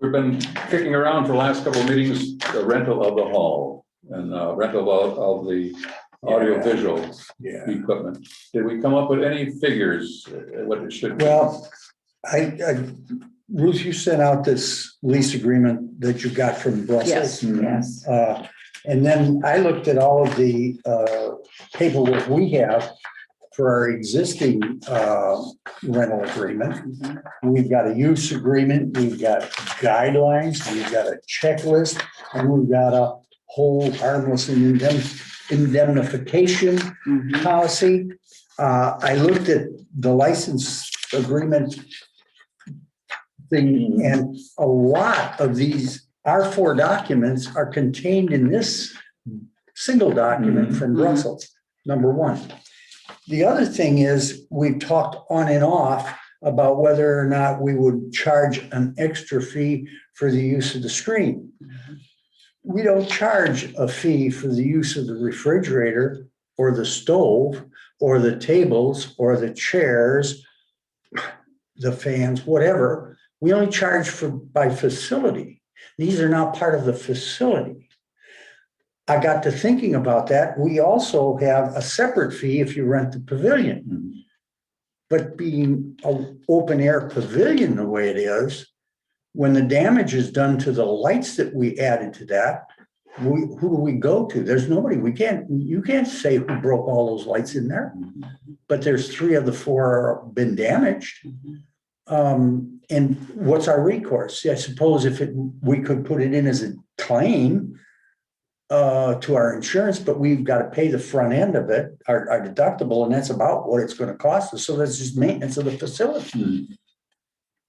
We've been kicking around for the last couple of meetings, the rental of the hall and rental of the audio visual
Yeah.
equipment. Did we come up with any figures, what it should be?
Well, Ruth, you sent out this lease agreement that you got from Brussels.
Yes.
And then I looked at all of the paperwork we have for our existing rental agreement. We've got a use agreement, we've got guidelines, we've got a checklist, and we've got a whole harmless and indemnification policy. I looked at the license agreement thing, and a lot of these R4 documents are contained in this single document from Brussels, number one. The other thing is, we've talked on and off about whether or not we would charge an extra fee for the use of the screen. We don't charge a fee for the use of the refrigerator or the stove or the tables or the chairs, the fans, whatever. We only charge by facility. These are not part of the facility. I got to thinking about that. We also have a separate fee if you rent the pavilion. But being an open air pavilion the way it is, when the damage is done to the lights that we added to that, who do we go to? There's nobody. You can't say who broke all those lights in there. but there's 3 of the 4 been damaged. And what's our recourse? I suppose if we could put it in as a claim to our insurance, but we've got to pay the front end of it, our deductible, and that's about what it's going to cost us. So that's just maintenance of the facility.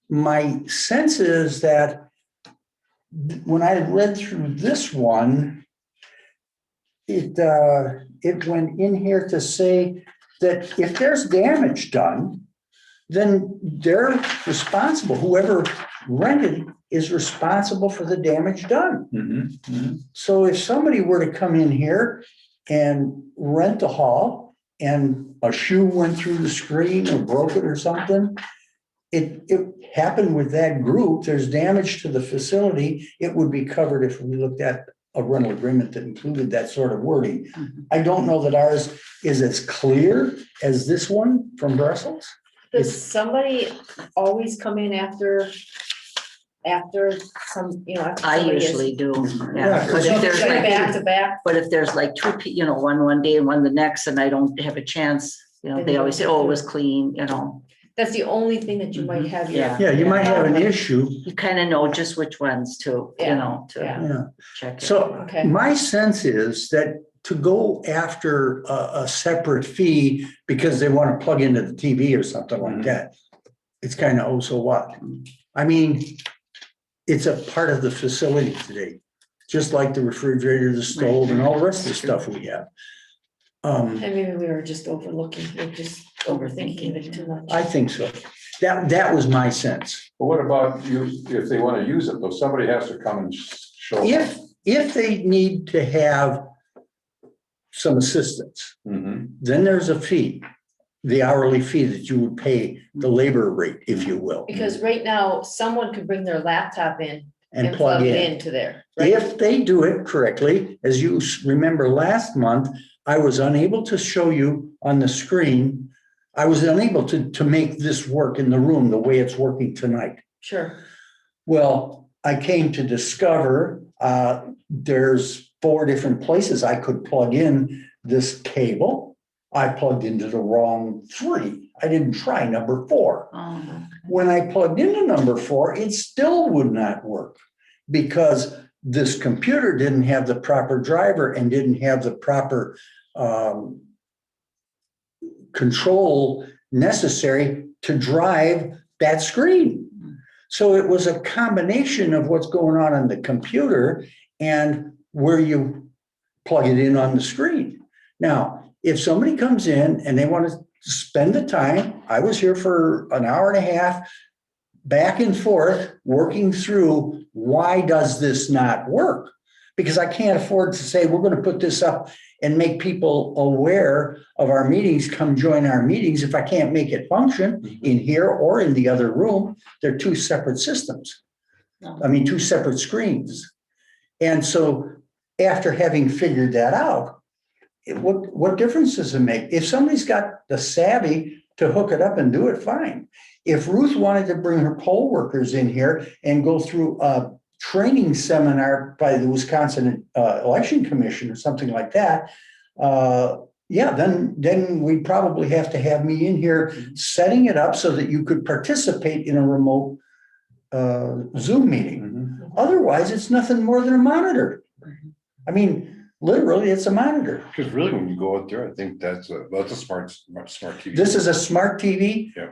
My sense is that when I read through this one, it went in here to say that if there's damage done, then they're responsible. Whoever rented is responsible for the damage done. So if somebody were to come in here and rent a hall and a shoe went through the screen or broke it or something, it happened with that group, there's damage to the facility, it would be covered if we looked at a rental agreement that included that sort of wording. I don't know that ours is as clear as this one from Brussels.
Does somebody always come in after some, after
I
somebody is-
usually do,
Yeah,
yeah, but if there's
Like
like,
back to back?
but if there's like 2, one day and one the next, and I don't have a chance, they always say, oh, it was clean,
That's the only thing that you might have. your-
Yeah.
Yeah, you might have an issue.
you kind of know just which ones to,
Yeah.
to
Yeah.
check it.
So
Okay.
my sense is that to go after a separate fee because they want to plug into the TV or something like that, it's kind of, oh, so what? I mean, it's a part of the facility today, just like the refrigerator, the stove, and all the rest of the stuff we have.
And maybe we were just overlooking, we're just overthinking it too much.
I think so. That was my sense.
But what about you, if they want to use it, though, somebody has to come and show.
If they need to have some assistance, then there's a fee, the hourly fee that you would pay, the labor rate, if you will,
Because right now, someone could bring their laptop in
and
and plug
plug
it
in.
into there. right?
If they do it correctly, as you remember last month, I was unable to show you on the screen. I was unable to make this work in the room the way it's working tonight.
Sure,
Well, I came to discover there's 4 different places I could plug in this cable. I plugged into the wrong 3. I didn't try number 4.
Oh,
When I plugged into number 4, it still would not work because this computer didn't have the proper driver and didn't have the proper control necessary to drive that screen. So it was a combination of what's going on the computer and where you plug it in on the screen. Now, if somebody comes in and they want to spend the time, I was here for an hour and a half, back and forth, working through why does this not work? Because I can't afford to say, we're going to put this up and make people aware of our meetings, come join our meetings. If I can't make it function in here or in the other room, they're 2 separate systems. I mean, 2 separate screens. And so after having figured that out, what difference does it make? If somebody's got the savvy to hook it up and do it, fine. If Ruth wanted to bring her poll workers in here and go through a training seminar by the Wisconsin Election Commission or something like that, then we'd probably have to have me in here setting it up so that you could participate in a remote Zoom meeting. Otherwise, it's nothing more than a monitor. I mean, literally, it's a monitor.
Because really, when you go out there, I think that's a smart TV.
This is a smart TV.
Yeah.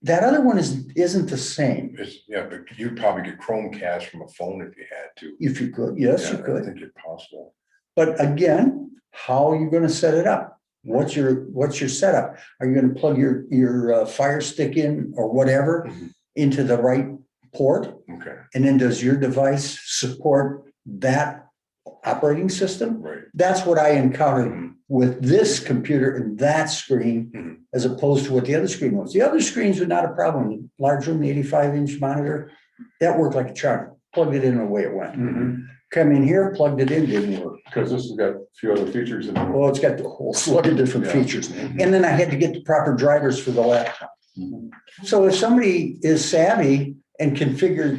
That other one isn't the same.
But you'd probably get Chromecast from a phone if you had to.
If you could, yes, you
Yeah, I
could.
think it's possible.
But again, how are you going to set it up? What's your setup? Are you going to plug your Fire Stick in or whatever into the right port?
Okay,
And then does your device support that operating system?
right.
That's what I encountered with this computer and that screen, as opposed to what the other screen was. The other screens were not a problem. Large room, the 85-inch monitor, that worked like a charm. Plugged it in the way it went. Come in here, plugged it in, didn't work.
Because this has got a few other features in it.
Well, it's got the whole slug of different
Yeah.
features. And then I had to get the proper drivers for the laptop. So if somebody is savvy and can figure,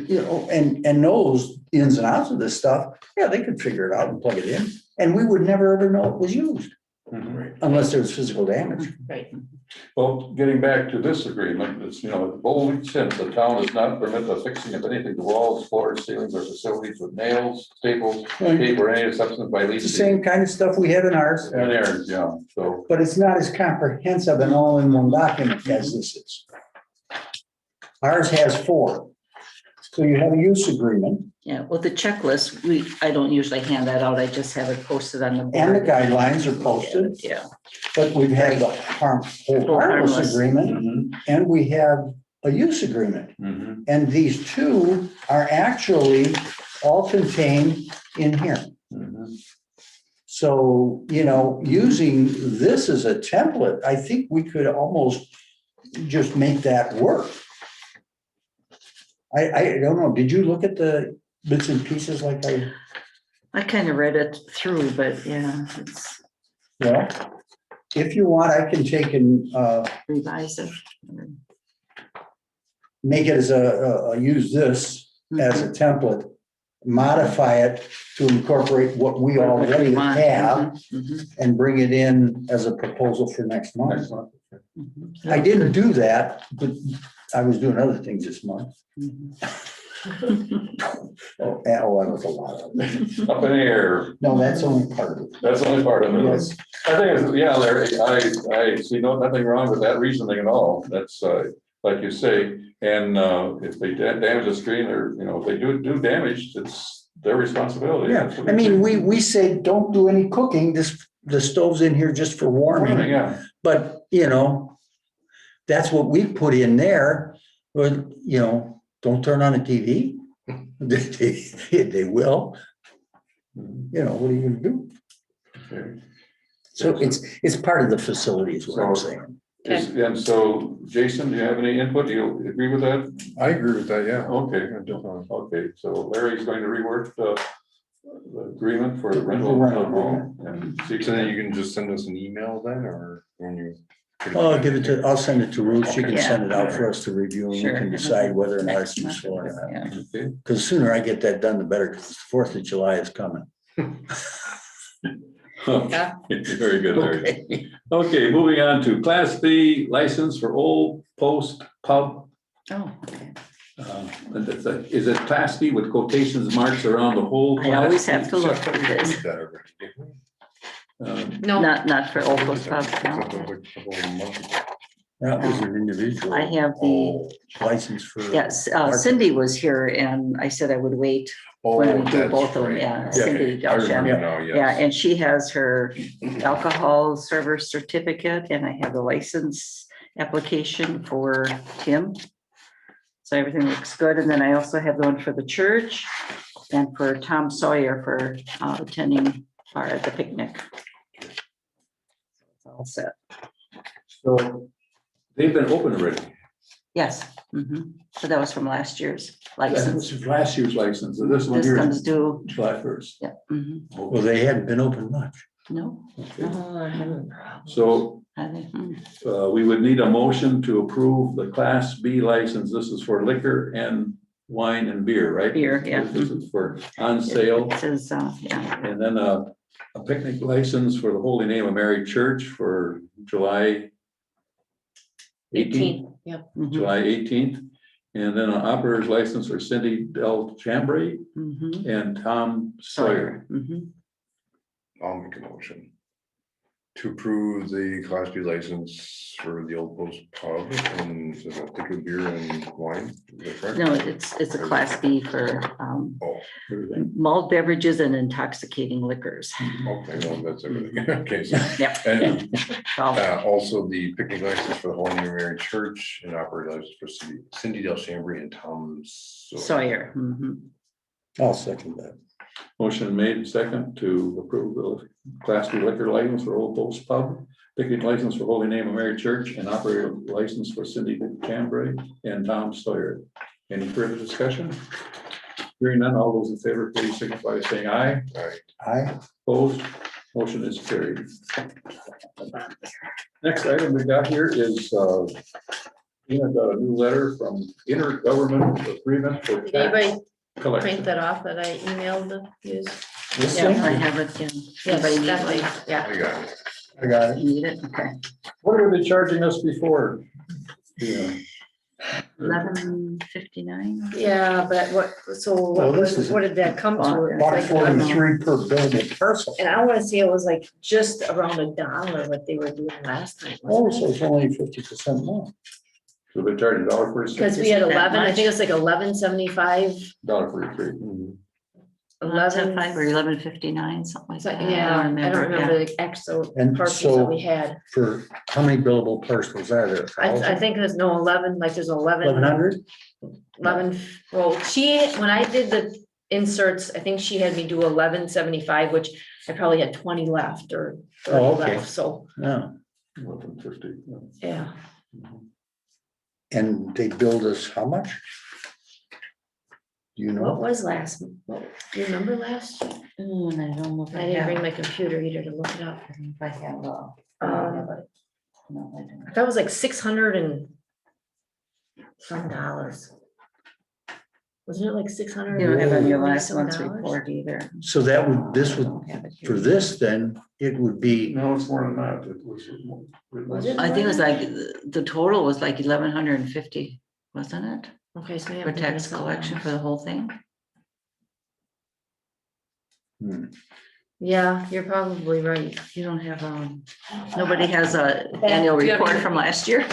and knows ins and outs of this stuff, yeah, they could figure it out and plug it in. And we would never ever know it was used
Right.
unless there was physical damage.
right.
Well, getting back to this agreement, it's, bold since the town is not permitted the fixing of anything to walls, floors, ceilings, or facilities with nails, staples, tape, or any substance by
It's
leaf.
the same kind of stuff we have in ours,
And errors, yeah, so,
but it's not as comprehensive and all in one document as this is. Ours has 4. So you have a use agreement
Yeah, well, the checklist, I don't usually hand that out. I just have it posted on the board.
and the guidelines are posted,
Yeah.
but we've had the harmless
Harmless.
agreement
mhm,
and we have a use agreement.
mhm,
And these two are actually all contained in here.
mhm.
So, using this as a template, I think we could almost just make that work. I don't know, did you look at the bits and pieces like
I kind of read it through, but yeah, it's
well, if you want, I can take and
revise it.
make it as use this as a template, modify it to incorporate what we already
want.
have
Mhm,
and bring it in as a proposal for next month.
Excellent.
mhm.
I didn't do that, but I was doing other things this month.
Mhm.
Oh, that was a lot of it.
Up in the air,
No, that's only part of it.
that's the only part of it.
Yes.
I think, yeah, Larry, I see nothing wrong with that reasoning at all. That's, like you say, and, if they damage the screen or, if they do damage, it's their responsibility.
Yeah, I mean, we say, don't do any cooking, the stove's in here just for warming,
Yeah,
but, that's what we put in there, but, don't turn on the TV. They will, what are you gonna do?
okay.
So it's part of the facility is what I'm saying.
And so, Jason, do you have any input? Do you agree with that?
I agree with that, yeah.
Okay, okay, so Larry's going to rework the agreement for the rental.
The rental agreement.
And see.
So then you can just send us an email then, or when you?
I'll send it to Ruth, she can
Okay.
send it out for us to review, and we
Sure.
can decide whether or not
Next
it's useful or
month,
not.
yeah.
Okay.
Because the sooner I get that done, the better, because the 4th of July is coming.
Okay, very good, Larry.
Okay.
Okay, moving on to Class B license for Old Post Pub.
Oh, okay.
And is it Class B with quotations marks around the whole?
I always have to look
Check.
what it is.
That already, didn't we?
No,
Not for Old Post Pub,
That
no.
was a couple of months ago.
That was an individual.
I have the,
License for.
yes, Cindy was here and I said I would wait.
Oh,
When we do
that's
both of them,
right.
yeah,
Okay,
Cindy
I remember
Delsham.
now, yes.
Yeah, and she has her alcohol server certificate and I have the license application for Tim. So everything looks good. And then I also have the one for the church and for Tom Sawyer for attending at the picnic. It's all set.
So they've been open already.
Yes, so that was from last year's
That
license.
was last year's license, so this one
This
here
comes
is
due,
July 1st.
yeah,
Well, they hadn't been open much.
no.
So
I think,
we would need a motion to approve the Class B license. This is for liquor and wine and beer, right?
Beer, yeah.
This is for on sale.
It says, yeah,
And then a picnic license for the Holy Name of Mary Church for July 18th, July 18th. And then an operator's license for Cindy Del Chambray and Tom Sawyer.
I'll make a motion to approve the Class B license for the Old Post Pub and liquor, beer and wine. Is that correct?
No, it's a Class B for
Oh,
Everything.
malt beverages and intoxicating liquors.
okay, well, that's everything. Okay, so,
Yeah.
and
So,
also the picnic license for the Holy Name of Mary Church and operator license for Cindy Del Chambray and Tom
Sawyer.
I'll second that.
Motion made second to approve the Class B liquor license for Old Post Pub, picnic license for Holy Name of Mary Church, and operator license for Cindy Cambray and Tom Sawyer. Any further discussion? Hearing none, all those in favor, please signify by saying aye.
Aye.
Opposed, motion is carried. Next item we got here is, we have got a new letter from Intergovernmental Agreement for
did anybody
tax collection.
print that off that I emailed you?
This
Yeah,
thing?
I have it.
Yes,
Everybody needs
definitely,
one.
yeah.
I got it.
I got it.
You need it, okay.
What were they charging us before? Yeah,
11.59.
Yeah, but
Well, this is-
what did that come to? It's
About
like 11.
43 per billable parcel.
And I wanna say it was like just around $1 what they were doing last time.
Oh,
wasn't
so
it?
it's only 50% more.
so they charge $1.46,
Cause we
Is
had
it that
11, I think
much?
it's like 11.75,
$1.43.
11.
11.5 or 11.59, something like
So,
that.
yeah, I don't remember
yeah.
the actual
And
parcels
so-
that we had.
For how many billable parcels are there?
I think there's no 11, like there's
1,100?
11, well, when I did the inserts, I think she had me do 11.75, which I probably had 20 left or 30
Oh, okay.
left, so,
Yeah.
11.50.
yeah.
And they billed us how much? Do you
What
know?
was last, do you remember last?
I don't know if
I didn't bring my computer either to look it up.
If I have,
Um,
no, I don't.
That was like 600 and some dollars. Wasn't it like 600?
You don't have on your
and
last
some
month's
dollars?
report either.
So that would, this
I
would,
don't have it here.
for this then, it would be,
No, it's more than that. It was.
Was it?
I think it was like, the total was like 1,150, wasn't it?
Okay, so.
For tax collection for the whole thing?
Yeah, you're probably right.
You don't have, nobody has a annual
Do you have
report
any-
from last year?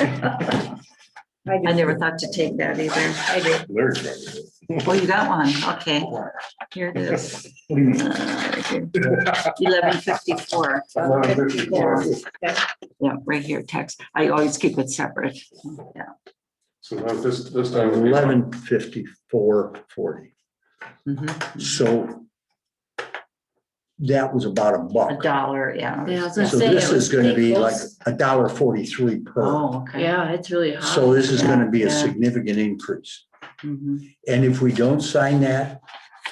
I never thought to take that either.
I did.
Larry probably.
Oh, you got one, okay, here it is.
what do you mean?
11.54,
11.54.
yeah, right here, text, I always keep it separate, yeah.
So that this time. would be-
1154.40.
Mhm.
So that was about
A
$1.
dollar, yeah.
Yeah, I was gonna
So
say,
this
it was
is gonna
pretty
be like
close.
$1.43 per.
Oh, okay.
Yeah, it's really high.
So this is gonna be a
Yeah.
significant increase.
Mhm.
And if we don't sign that,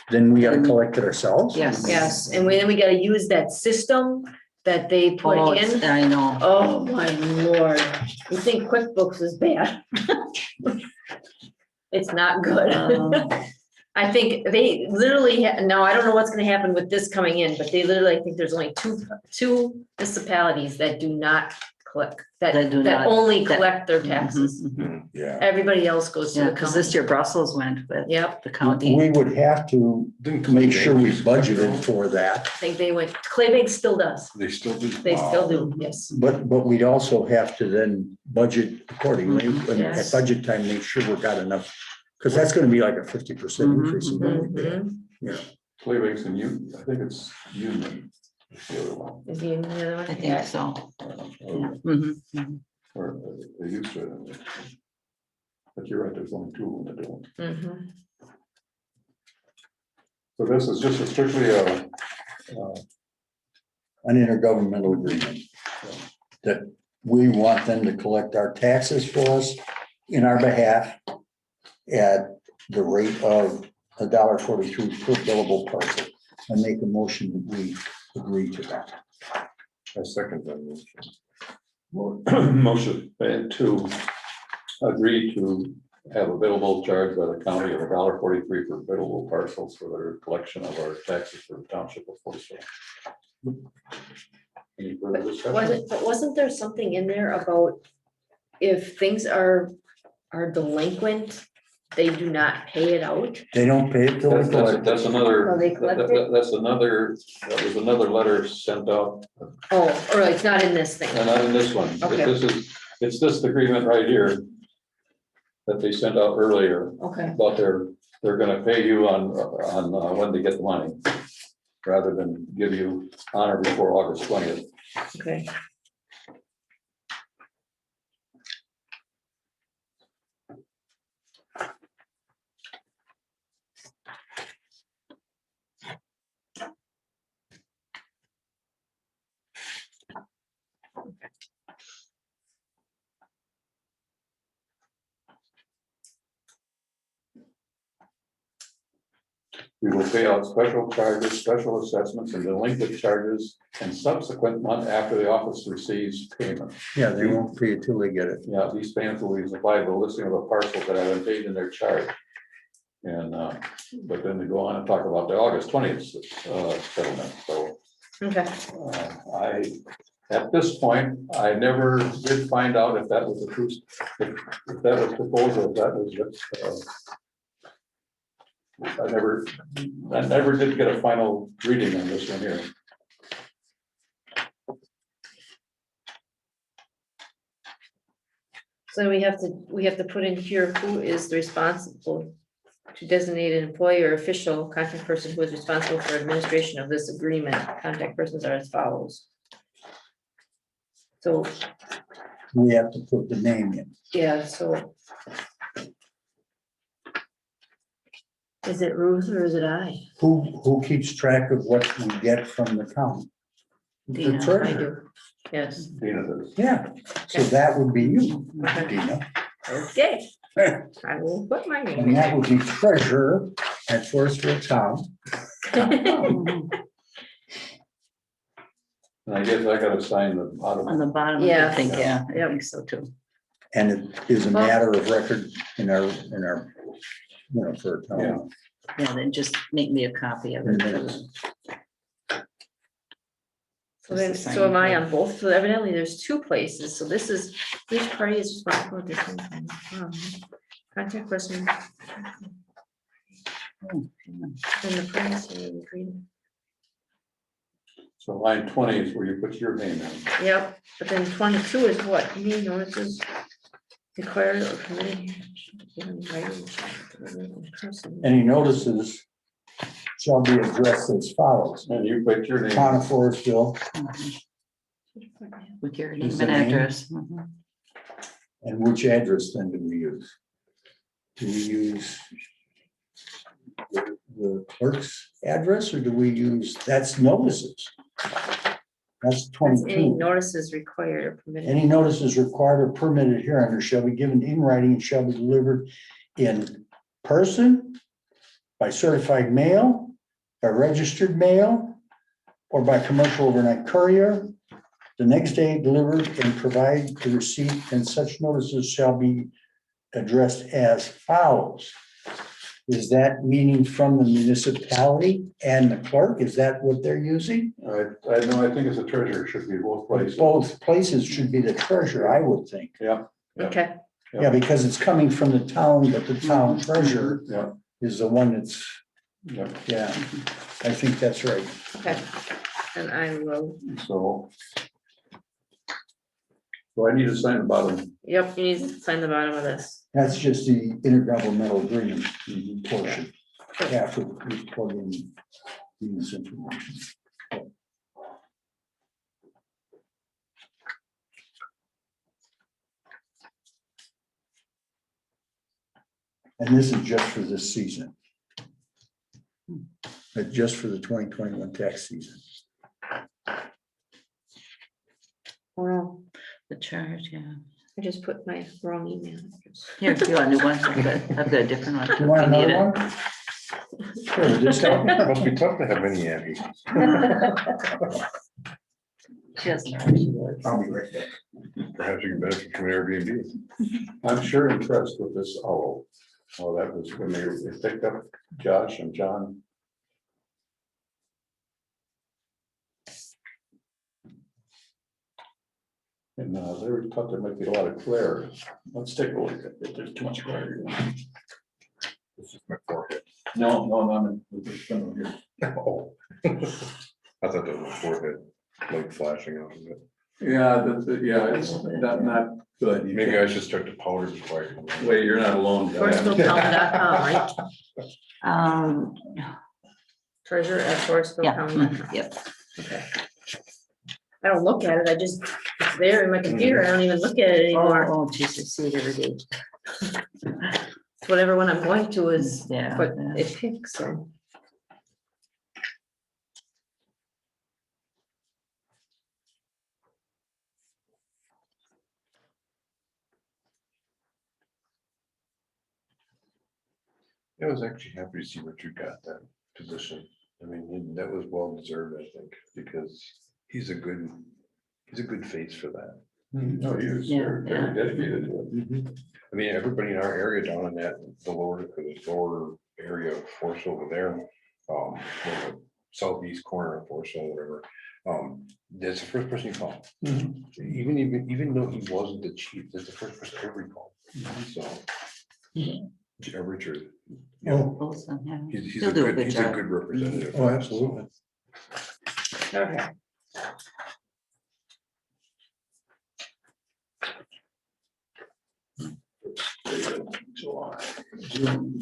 then we gotta collect it ourselves?
Yes.
Yes, and then we gotta use that system that they put
Oh,
in.
I know,
Oh, my Lord. You think QuickBooks is bad? It's not good. I think they literally, now I don't know what's gonna happen with this coming in, but they literally, I think there's only two municipalities that do not collect,
That do
that
not-
only
that-
collect their taxes.
Mhm, mhm.
Yeah.
Everybody else goes to
Yeah,
the
because
county.
this year Brussels went with
Yep,
the county.
We would have to
Didn't
make sure we
Clay Bank-
budgeted for that,
I think they went, Claybank still does.
They still do.
They still
Wow.
do, yes.
but we'd also have to then budget accordingly. And at
Yes.
budget time, make sure we've got enough, because that's gonna be like a 50%
Mhm,
increase. in what we pay.
Mhm.
Claybanks and I think it's Union. is the other one.
Is he in the other one?
I think
Yeah.
so.
Or
Mhm, mhm.
they used to. But you're right, there's only two of them that don't.
Mhm.
So this is just strictly
An intergovernmental agreement that we want them to collect our taxes for us in our behalf at the rate of $1.43 per billable parcel, and make a motion that we agree to that.
I second that motion.
motion to agree to have available charge by the county of $1.43 for billable parcels for their collection of our taxes for the township of Forestville. Any further discussion?
But wasn't there something in there about if things are delinquent, they do not pay it out?
They don't pay it till we collect.
That's another,
Oh, they collect it?
that's another, that was another letter sent out,
Oh, or it's not in this thing?
and not in this one.
Okay.
It's this agreement right here that they sent out earlier,
Okay,
but they're gonna pay you on when they get the money, rather than give you on or before August 20th.
okay.
We will pay out special charges, special assessments, and delinquent charges and subsequent month after the office receives payment.
Yeah, they won't pay it till they get it.
Yeah, these payments will be supplied with a listing of the parcels that have been paid in their charge. And, but then they go on and talk about the August 20th settlement, so
Okay,
At this point, I never did find out if that was the truth, if that was proposal, if that was, I never did get a final reading on this one here.
So we have to put in here who is responsible to designate an employee or official contact person who is responsible for administration of this agreement. Contact persons are as follows. So,
We have to put the name in.
yeah, so. Is it Ruth or is it I?
Who keeps track of what we get from the town? The
Dina,
I
treasurer.
do. Yes,
Dina does.
Yeah, so that would be you,
okay,
Dina.
okay. I will put my name
And
in.
that would be treasurer at Forestville Town.
And I guess I gotta sign the bottom.
On the bottom, I
Yeah.
think, yeah, I
Yep.
think so too.
And it is a matter of record in our, for a town.
Yeah, then just make me a copy of it.
So am I on both? So evidently there's two places. So this is, which party is responsible? Contact person. And the price.
So line 20 is where you put your name in.
Yep, but then 22 is what? You mean notices required or permitted?
Any notices shall be addressed as follows.
And you put your name.
Town of Forestville,
With your name
Just
and
the name?
address. Mhm.
and which address then do we use? Do we use the clerk's address, or do we use, that's notices? That's
That's any
22.
notices required or permitted.
Any notices required or permitted hereunder shall be given in writing and shall be delivered in person, by certified mail, by registered mail, or by commercial overnight courier. The next day delivered and provide the receipt, and such notices shall be addressed as follows. Is that meaning from the municipality and the clerk? Is that what they're using?
I know, I think it's a treasurer, should be both places.
Both places should be the treasurer, I would think.
Yeah,
Okay,
Yeah, because it's coming from the town, but the town treasurer
yeah,
is the one that's,
yeah.
yeah, I think that's right.
okay. And I will,
So. So I need to sign the bottom.
yep, you need to sign the bottom of this.
That's just the intergovernmental agreement portion. After we plug in this information. And this is just for this season. But just for the 2021 tax season.
Well,
The charge, yeah.
I just put my wrong email address.
Here, if you want a new one, I've got a different one.
You want
if need
another
it.
one? Sure, just help me.
Must be tough to have many Abby.
She doesn't know where she lives.
I'll be right back.
Perhaps you can benefit from Airbnb.
I'm sure impressed with this owl. Oh, that was when they picked up Josh and John. And they were thought there might be a lot of glare. Let's take a look at it. There's too much glare.
This is my forehead.
No, no, here.
Oh. I thought that was my forehead, like flashing off of it.
Yeah, yeah, it's not good. You
Maybe I
can't-
should start to powder before I come in.
Wait, you're not alone. Diane.
ForestvilleCounty.com, right?
Um,
Treasurer at ForestvilleCounty.com.
yeah, yep.
Okay. I don't look at it, I just, it's there in my computer, I don't even look at it anymore.
Oh, Jesus, see it every day.
It's whatever one I'm going to is
Yeah.
what
yeah.
it picks, so.
I was actually happy to see what you got that position. I mean, that was well deserved, I think, because he's a good face for that.
No, he was
Yeah,
very
yeah.
dedicated to it.
I mean, everybody in our area down in that, the lower area of Forestville over there, southeast corner of Forestville, whatever. That's the first person you call.
Mhm.
Even though he wasn't the chief, that's the first person ever called. So. It's ever true.
Oh,
Awesome, yeah.
He's
He'll
a
do a
good,
good
he's a
job.
good representative.
oh, absolutely.
Okay.
July, June.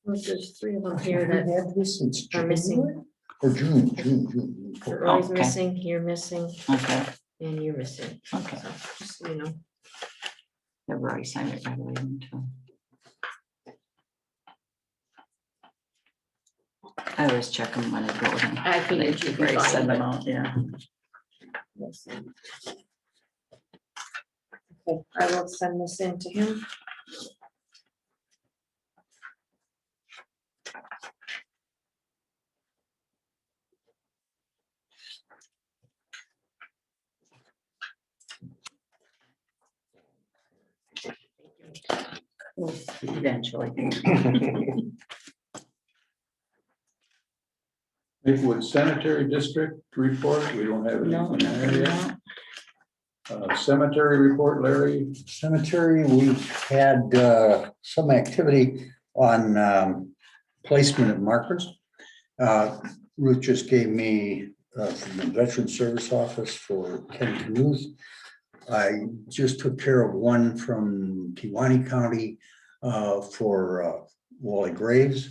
Well, there's three of them here
Have
that
we had this since
are
January?
missing.
Or June.
Roy's
Okay.
missing, you're missing,
Okay,
and you're missing.
okay.
So, just so you know.
I've already signed it, by the way. too. I always check them when I go in.
I figured you'd be
Before I
fine,
send them
but-
out, yeah.
Okay, I will send this in to him.
Eventually.
Maplewood Sanitary District report, we don't have
No,
anything there
nothing,
yet.
no.
Cemetery report, Larry.
Cemetery, we've had some activity on placement of markers. Ruth just gave me from the Veteran Service Office for Ken Knuth. I just took care of one from Kiwanee County for Wally Graves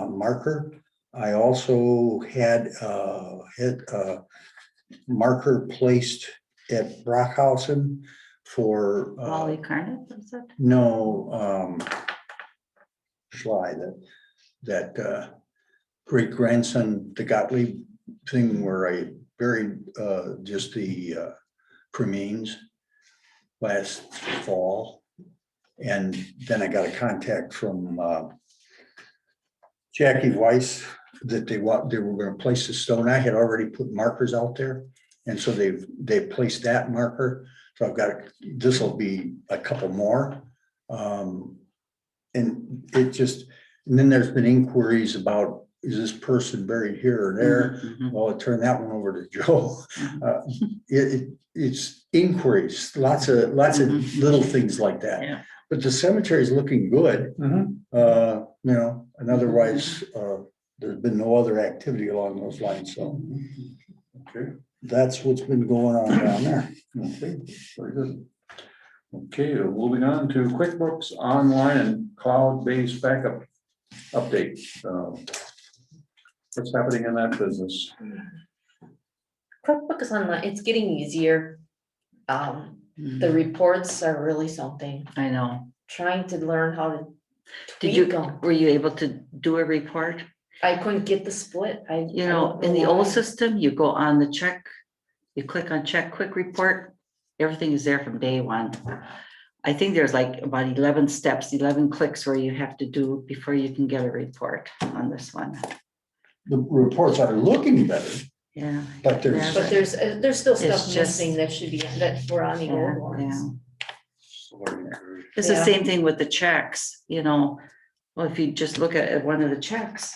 marker. I also had marker placed at Brockhausen for
Wally Carnett, is it?
no Schly, that great grandson, the Gottlieb thing where I buried just the cremains last fall. And then I got a contact from Jackie Weiss that they were gonna place the stone. I had already put markers out there. And so they've placed that marker. So I've got, this will be a couple more. And it just, and then there's been inquiries about, is this person buried here or there?
Mhm,
Well, I turned that one over to Joe.
mhm.
It's inquiries, lots of little things like that.
Yeah.
But the cemetery is looking good, and otherwise, there's been no other activity along those lines, so
Okay,
that's what's been going on down there.
okay, very good. Okay, moving on to QuickBooks Online and cloud-based backup update. What's happening in that business?
QuickBooks Online, it's getting easier. The reports are really something,
I know.
trying to learn how to
Did you,
tweak them.
were you able to do a report?
I couldn't get the split.
You know, in the old system, you go on the check, you click on check quick report, everything is there from day one. I think there's like about 11 steps, 11 clicks where you have to do before you can get a report on this one.
The reports are looking better,
Yeah.
but there's,
But there's still stuff
It's just-
missing that should be, that were on the
Yeah,
old
yeah.
ones.
It's the
Yeah.
same thing with the checks, you know. Well, if you just look at one of the checks,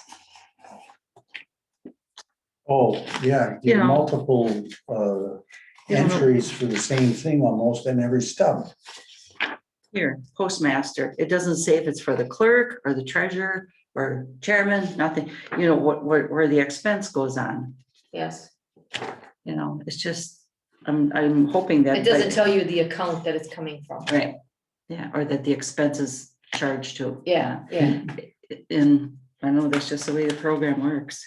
oh, yeah,
You know.
multiple
You know.
entries for the same thing almost in every stub.
here, postmaster, it doesn't say if it's for the clerk or the treasurer or chairman, nothing, you know, where the expense goes on,
Yes,
you know, it's just, I'm hoping that.
it doesn't tell you the account that it's coming from.
Right, yeah, or that the expense is charged to.
Yeah, yeah.
And I know that's just the way the program works.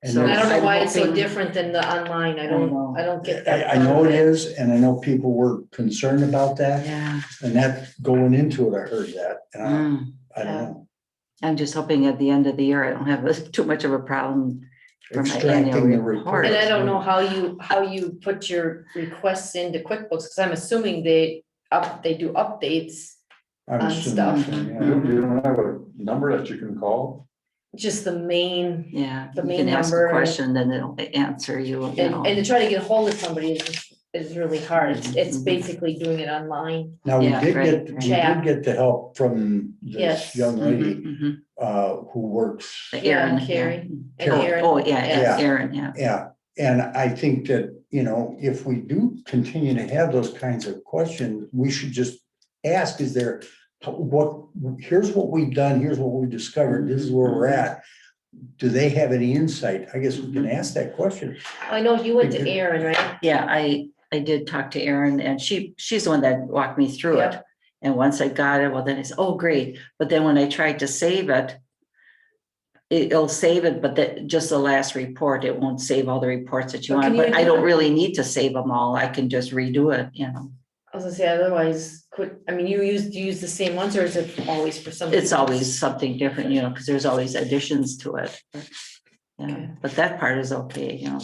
And
So
I don't know
I'm
why it's so
hoping-
different than the online. I don't get that.
I know
part
it
of
is, and I know people were concerned about that,
Yeah,
and that going into it, I heard that, and
mm,
I don't know.
I'm just hoping at the end of the year, I don't have too much of a problem for my
Extracting
annual
the
report.
report.
And I don't know how you put your requests into QuickBooks, because I'm assuming they do updates,
I'm
on
assuming,
stuff.
yeah.
You don't have a number that you can call?
just the main,
Yeah,
the
you
main
can ask a
number.
question, then they'll answer you, you know.
And to try to get a hold of somebody is is really hard. It's basically doing it online.
Now, we
Yeah,
did
right,
get,
right.
we did get the help from this
Yes.
young lady,
Mhm, mhm.
who works.
The
Yeah,
Aaron,
Carrie. And
Oh,
Aaron.
oh, yeah,
Yeah.
Aaron, yeah.
Yeah, and I think that, you know, if we do continue to have those kinds of questions, we should just ask, is there, here's what we've done, here's what we've discovered, this is where we're at. Do they have any insight? I guess we can ask that question.
I know you went to Aaron, right?
Yeah, I did talk to Erin and she's the one that walked me through it.
Yep.
And once I got it, well, then it's, oh, great. But then when I tried to save it, it'll save it, but that just the last report, it won't save all the reports that you
But
want,
can you
but I
do
don't
it?
really need to save them all. I can just redo it, you know.
I was gonna say, otherwise, I mean, you use the same ones, or is it always for something?
It's always something different, you know, because there's always additions to it. Yeah,
Okay.
but that part is okay, you know.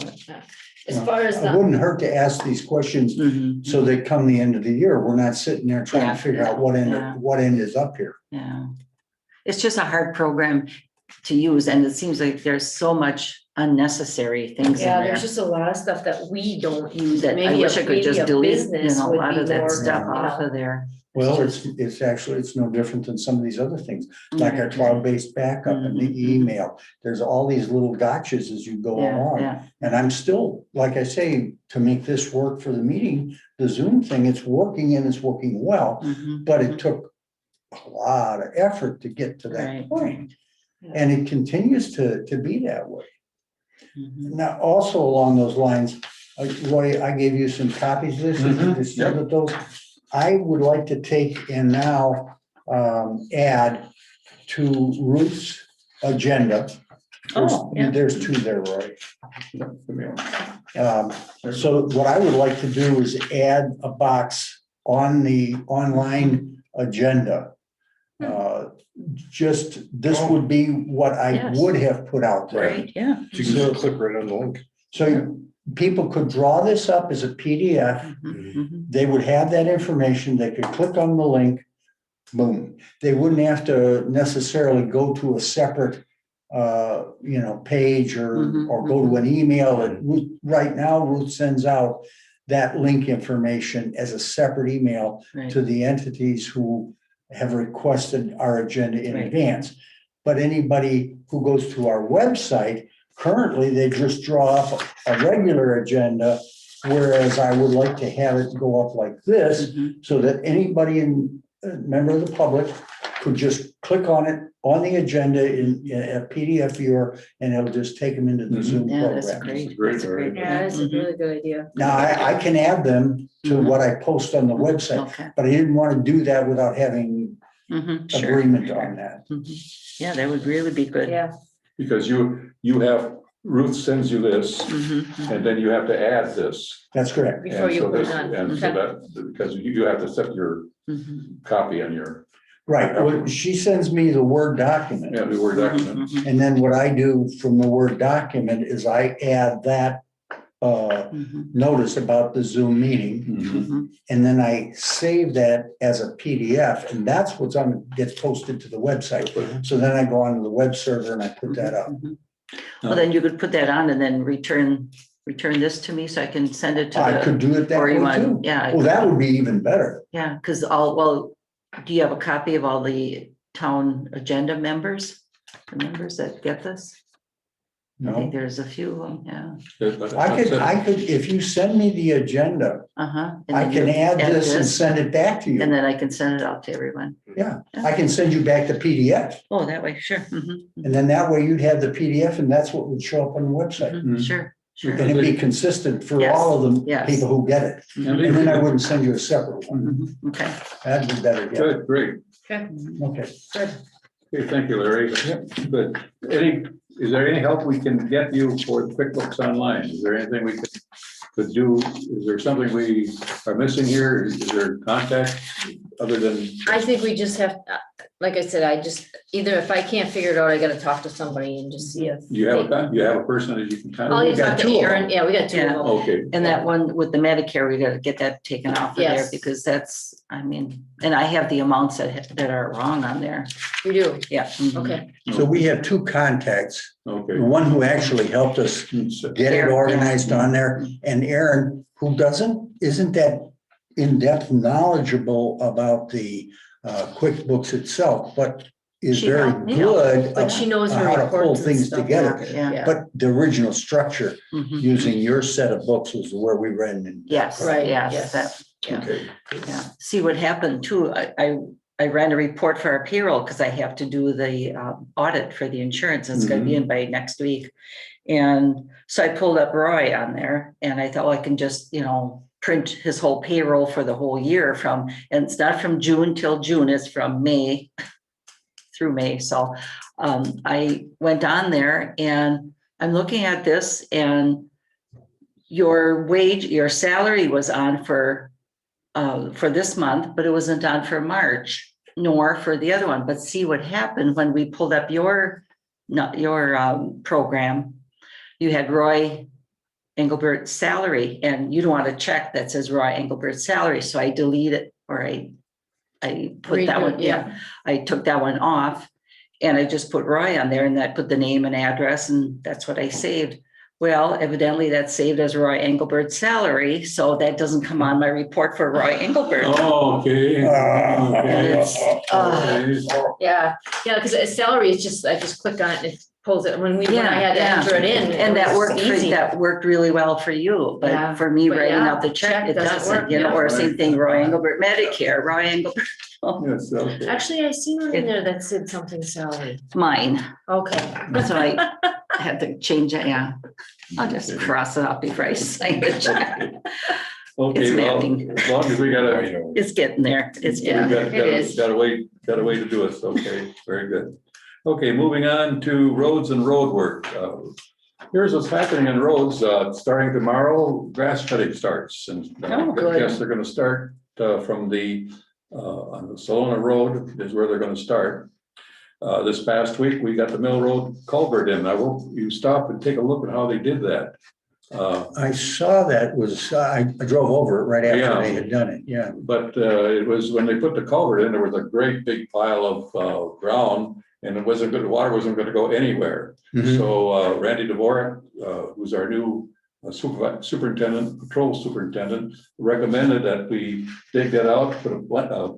As far as
It
the,
wouldn't hurt to ask these questions
Mhm.
so that come the end of the year, we're not sitting there trying
Yeah,
to figure out what
yeah.
end is up here.
Yeah. It's just a hard program to use and it seems like there's so much unnecessary things in
yeah,
there.
there's just a lot of stuff that we don't use.
That I
Maybe
wish I could just
maybe a
delete, you
business
know, a
would
lot
be
of that
more,
stuff
you
off
know.
of there.
Well,
just-
it's actually, it's no different than some of these other things, like our
Mhm.
cloud-based backup and the
Mhm.
email. There's all these little gotchas as you go
Yeah,
along.
yeah.
And I'm still, like I say, to make this work for the meeting, the Zoom thing, it's working and it's working well,
Mhm.
but it took a lot of effort to get to that
Right.
point.
Yeah.
And it continues to be that way.
Mhm.
Now, also along those lines, Roy, I gave you some copies of this, if you just look at those. I would like to take and now add to Ruth's agenda.
Oh, yeah.
There's two there, Roy. So what I would like to do is add a box on the online agenda. Just, this would be what I
Yes.
would have put out there.
Great, yeah.
You can just click right on the link.
So people could draw this up as a PDF.
Mhm. Mhm.
They would have that information. They could click on the link. Boom. They wouldn't have to necessarily go to a separate, you know, page or
Mhm,
go to an email. And right now, Ruth sends out that link information as a separate email
Right.
to the entities who have requested our agenda in
Right.
advance. But anybody who goes to our website, currently, they just draw up a regular agenda, whereas I would like to have it go up like this,
Mhm.
so that anybody member of the public could just click on it on the agenda in a PDF viewer, and it'll just take them into the
Mhm.
Zoom
Yeah, that's
program.
great.
great,
That's a great.
Yeah, that's a
Mhm.
really good idea.
Now, I can add them to
Mhm.
what I post on the website,
Okay.
but I didn't want to do that without having
Mhm. Sure.
agreement on that.
Mhm. Yeah, that would really be good.
Yeah,
Because you have, Ruth sends you this,
Mhm.
and then you have to add this.
That's correct.
before
And
you
so
put
this,
it on.
and so
Okay.
that, because you have to set your
Mhm.
copy on your,
Right. Well, she sends me the Word document.
yeah, the Word document.
Mhm.
And then what I do from the Word document is I add that
Mhm.
notice about the Zoom meeting.
Mhm.
Mhm.
And then I save that as a PDF, and that's what's gets posted to the website. So then I go onto the web server and I put that up.
Mhm. Well, then you could put that on and then return this to me so I can send it to
I could
the,
do it that
or you
way
want,
too.
yeah.
Oh, that would be even better.
Yeah, because do you have a copy of all the town agenda members? The members that get this? I think
No,
there's a few of them, yeah.
I could, if you send me the agenda,
Uh-huh. And
I
then
can
you
add this and send it back to
And
you.
then I can send it out to everyone.
Yeah, I can send you back the PDF,
Oh, that way, sure. Mhm.
and then that way you'd have the PDF, and that's what would show up on the website.
Mhm. Sure, sure.
And it'd be consistent for
Yes,
all of the
yes.
people who get it.
And
And then I
they-
wouldn't send you a separate one.
Mhm. Okay.
That'd be better, yeah.
Good, great.
Okay,
Okay.
good.
Okay, thank you, Larry. Good. Is there any help we can get you for Quickbooks Online? Is there anything we could do? Is there something we are missing here? Is there contact other than?
I think we just have, like I said, I just, either if I can't figure it out, I gotta talk to somebody and just see if.
You have a person that you can kind
I'll
of.
just talk to Aaron, yeah, we got two of
Yeah.
them.
Okay.
And that one with the Medicare, we gotta get that taken off of there
Yes.
because that's, I mean, and I have the amounts that are wrong on there.
You do,
Yeah. mhm.
okay,
So we have two contacts,
Okay.
the one who actually helped us get it
Aaron,
organized
yeah.
on there, and Aaron, who isn't that in-depth knowledgeable about the QuickBooks itself, but is
She
very
helped me out.
good.
but she knows her
how to pull
reports and
things
stuff.
together.
Yeah,
But the original structure,
Mhm.
using your set of books was where we ran in.
Yes,
Right,
yes,
yes.
that,
yeah.
Okay.
yeah. See what happened too, I ran a report for our payroll because I have to do the audit for the insurance. It's gonna be in by next week. And so I pulled up Roy on there and I thought, well, I can just, print his whole payroll for the whole year and it's not from June till June, it's from May through May. So I went on there and I'm looking at this and your salary was on for this month, but it wasn't on for March, nor for the other one. But see what happened when we pulled up your program. You had Roy Engelbert's salary, and you don't want a check that says Roy Engelbert's salary. So I deleted, or I put that one. Yeah, I took that one off, and I just put Roy on there, and I put the name and address, and that's what I saved. Well, evidently that's saved as Roy Engelbert's salary, so that doesn't come on my report for Roy Engelbert.
Oh, okay.
And it's,
Yeah, because his salary is just, I just click on it, and it pulls it, when I had to enter it in.
And that worked,
easy.
that worked really well for you,
Yeah,
but for me
but
writing
yeah,
out the check, it
doesn't
doesn't,
work, yeah.
or same thing, Roy Engelbert Medicare, Roy Engelbert,
Yes, okay.
Actually, I seen one in there that said something salary.
mine.
Okay.
So I had to change it, yeah. I'll just cross it off before I sign the check.
Okay,
It's
well,
mapping.
as long as we gotta,
It's getting there. It's
Yeah.
getting
we
there.
it is.
gotta wait to do it, okay, very good. Okay, moving on to roads and road work. Here's what's happening in roads, starting tomorrow, grass cutting starts, and
Oh,
I
good.
guess they're gonna start from on the Salona Road is where they're gonna start. This past week, we got the Mill Road culvert in. I will, you stop and take a look at how they did that.
I saw that I drove over it right
Yeah.
after they had done it, yeah.
But it was when they put the culvert in, there was a great big pile of ground, and it wasn't good, the water wasn't gonna go anywhere.
Mhm.
So Randy DeVore, who's our new superintendent, patrol superintendent, recommended that we dig that out, put a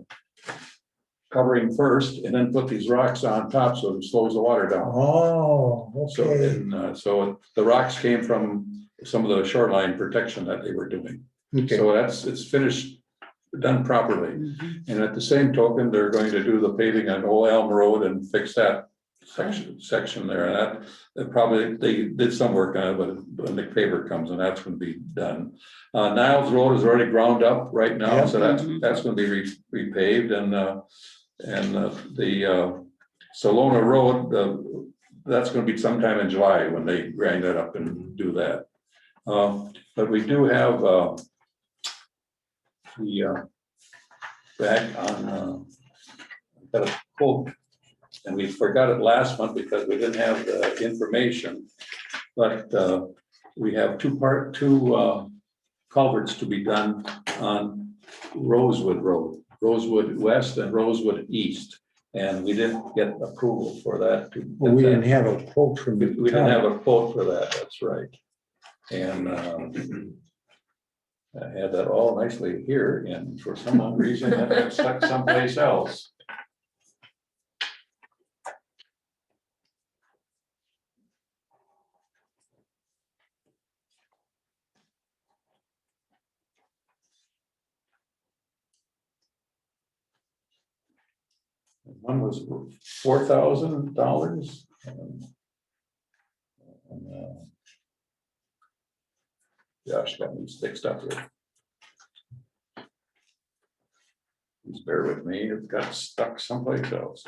covering first, and then put these rocks on top so it slows the water down.
Oh,
So,
okay.
and so the rocks came from some of the shoreline protection that they were doing.
Okay.
So it's finished, done properly.
Mhm.
And at the same token, they're going to do the paving on Old Elm Road and fix that section there. And that probably, they did some work on it, but when the paver comes and that's gonna be done. Niles Road is already ground up right now,
Yep.
so that's gonna be repaved, and the Salona Road, that's gonna be sometime in July when they grind that up and do that. But we do have the back on got a quote, and we forgot it last month because we didn't have the information. But we have two culverts to be done on Rosewood Road, Rosewood West and Rosewood East. And we didn't get approval for that.
Well, we didn't have a quote from
We
the
didn't have
town.
a quote for that, that's right. And I had that all nicely here, and for some odd reason that got stuck someplace else. One was $4,000. Josh got me fixed up here. Please bear with me, it got stuck someplace else.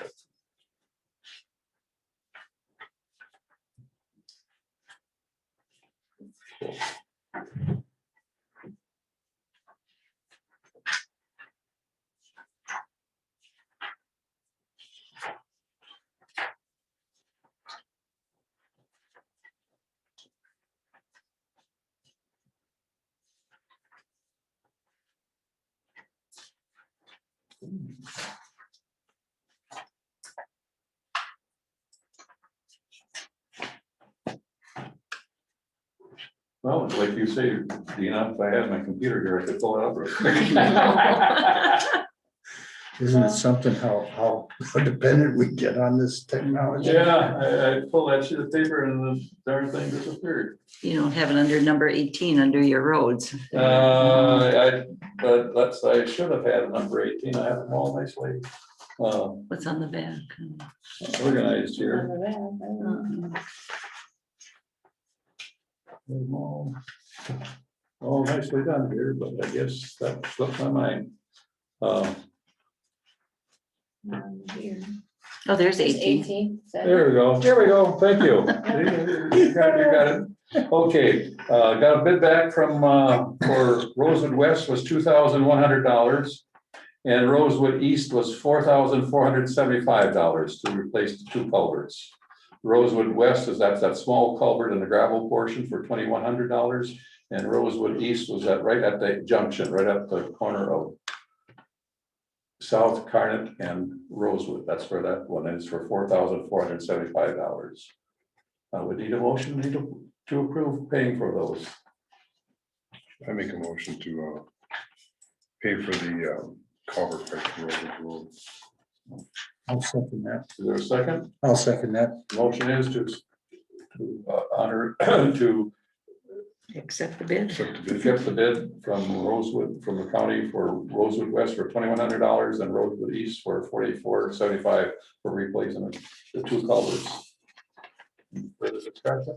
Well, like you say, Dina, if I had my computer here, I could pull it up real quick.
Isn't it something how dependent we get on this technology?
Yeah, I pulled that sheet of paper and the darn thing disappeared.
You don't have it under number 18 under your roads.
I should have had number 18. I have them all nicely
What's on the back?
organized here.
Uh,
All nicely done here, but I guess that slipped my mind.
Oh, there's 18.
18.
There we go. There we go. Thank you. You got it. Okay, got a bid back from, for Rosewood West was $2,100. And Rosewood East was $4,475 to replace the two culverts. Rosewood West is that small culvert in the gravel portion for $2,100. And Rosewood East was right at the junction, right at the corner of South Carnet and Rosewood. That's where that one is for $4,475. We need a motion to approve paying for those.
I make a motion to pay for the culvert right to Road.
I'll second that.
Is there a second?
I'll second that.
Motion is to honor, to
Accept the bid.
accept the bid from Rosewood, from the county for Rosewood West for $2,100 and Rosewood East for $4,475 for replacing the two culverts. Further discussion?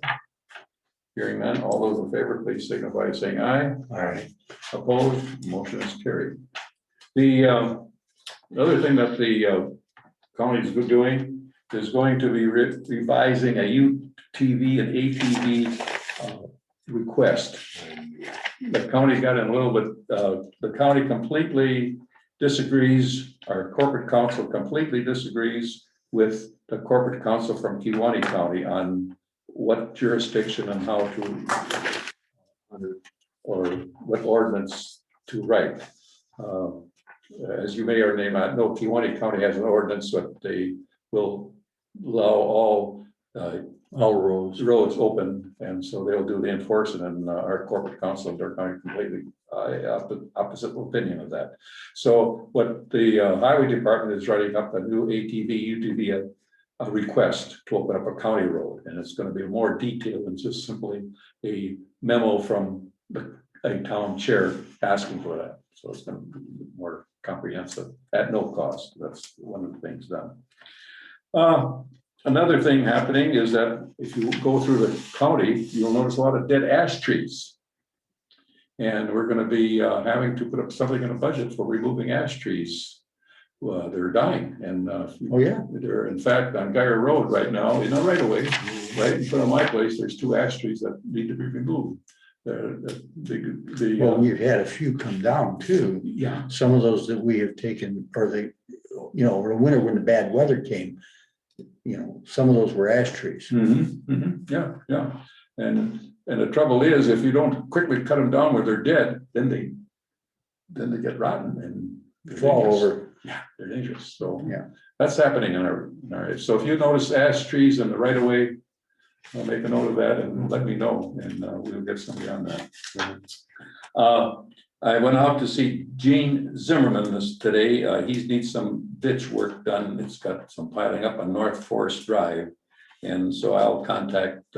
Hearing none, all those in favor, please signify by saying aye.
Aye.
Opposed, motion is carried. The other thing that the county is doing is going to be revising a UTV and ATV request. The county got in a little bit, the county completely disagrees, our corporate council completely disagrees with the corporate council from Kewaunee County on what jurisdiction and how to, or what ordinance to write. As you may or may not know, Kewaunee County has an ordinance that they will allow all roads open, and so they'll do the enforcement, and our corporate council of our county completely opposite opinion of that. So what the highway department is writing up a new UTV a request to open up a county road, and it's going to be more detailed than just simply a memo from a town chair asking for that. So it's going to be more comprehensive at no cost. That's one of the things done. Another thing happening is that if you go through the county, you'll notice a lot of dead ash trees. And we're going to be having to put up something in a budget for removing ash trees. They're dying, and
Oh, yeah.
they're in fact on Geyer Road right now, in a right away, right in front of my place. There's two ash trees that need to be removed.
Well, we've had a few come down too.
Yeah.
Some of those that we have taken, or they, over the winter when the bad weather came, some of those were ash trees.
Yeah, yeah. And the trouble is, if you don't quickly cut them down where they're dead, then they get rotten and
They fall over.
Yeah, they're dangerous. So
Yeah.
that's happening in our. So if you notice ash trees in the right of way, I'll make a note of that and let me know, and we'll get somebody on that. I went out to see Gene Zimmerman today. He needs some ditch work done. It's got some piling up on North Forest Drive. And so I'll contact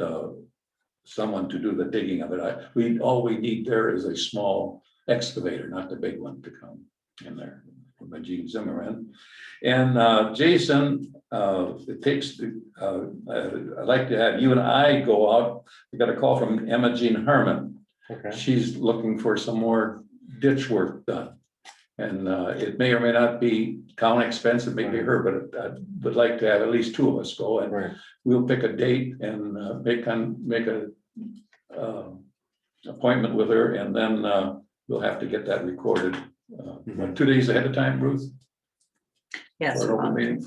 someone to do the digging of it. All we need there is a small excavator, not the big one, to come in there by Gene Zimmerman. And Jason, I'd like to have you and I go out. We got a call from Emma Jean Herman.
Okay.
She's looking for some more ditch work done. And it may or may not be town expense, it may be her, but I would like to have at least two of us go, and we'll pick a date and make a appointment with her, and then we'll have to get that recorded 2 days ahead of time, Ruth.
Yes.
For an open meeting,